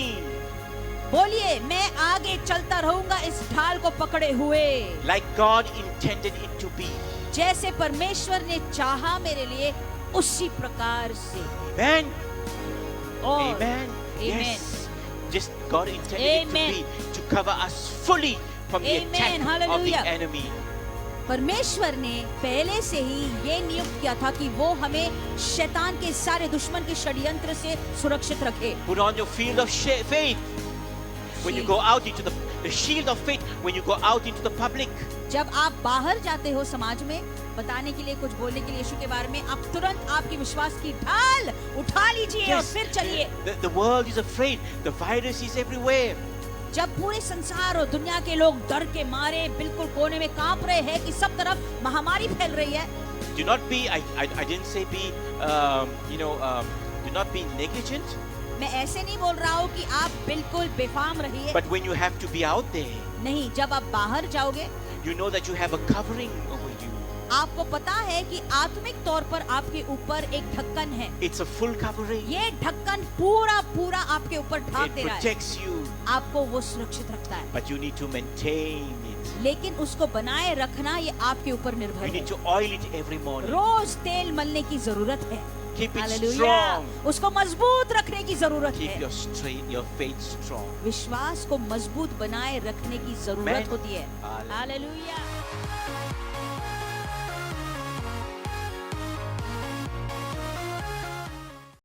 बोलिए, मैं आगे चलता रहूंगा इस ढाल को पकड़े हुए, Like God intended it to be. जैसे परमेश्वर ने चाहा मेरे लिए उसी प्रकार से। Amen. और Amen. Amen. Yes. Just God intended Amen. it to be to cover us fully from the Amen. attack of the Hallelujah. enemy. परमेश्वर ने पहले से ही ये नियुक्त किया था कि वो हमें शैतान के सारे दुश्मन के षड्यंत्र से सुरक्षित रखे। Put on your field of faith when you go out into the shield of faith when you go out into the public. जब आप बाहर जाते हो समाज में बताने के लिए, कुछ बोलने के लिए यीशु के बारे में, आप तुरंत आपकी विश्वास की ढाल उठा लीजिए और फिर चलिए। The world is afraid. The virus is everywhere. जब पूरे संसार और दुनिया के लोग डर के मारे बिल्कुल कोने में कांप रहे हैं कि सब तरफ महामारी फैल रही है। Do not be. I didn't say be. Do not be negligent. मैं ऐसे नहीं बोल रहा हूँ कि आप बिल्कुल बेफाम रहिए। But when you have to be out there, नहीं, जब आप बाहर जाओगे, you know that you have a covering over you. आपको पता है कि आत्मिक तौर पर आपके ऊपर एक ढक्कन है। It's a full covering. ये ढक्कन पूरा आपके ऊपर ढांक It दे रहा है। protects you. आपको वो सुरक्षित रखता है। But you need to maintain it. लेकिन उसको बनाए रखना ये आपके ऊपर निर्भर You है। need to oil it every morning. रोज तेल मलने की जरूरत है। Keep it hallelujah. strong. उसको मजबूत रखने की जरूरत Keep है। your faith strong. विश्वास को मजबूत बनाए रखने की जरूरत Amen. होती है। Hallelujah. हालेलुया।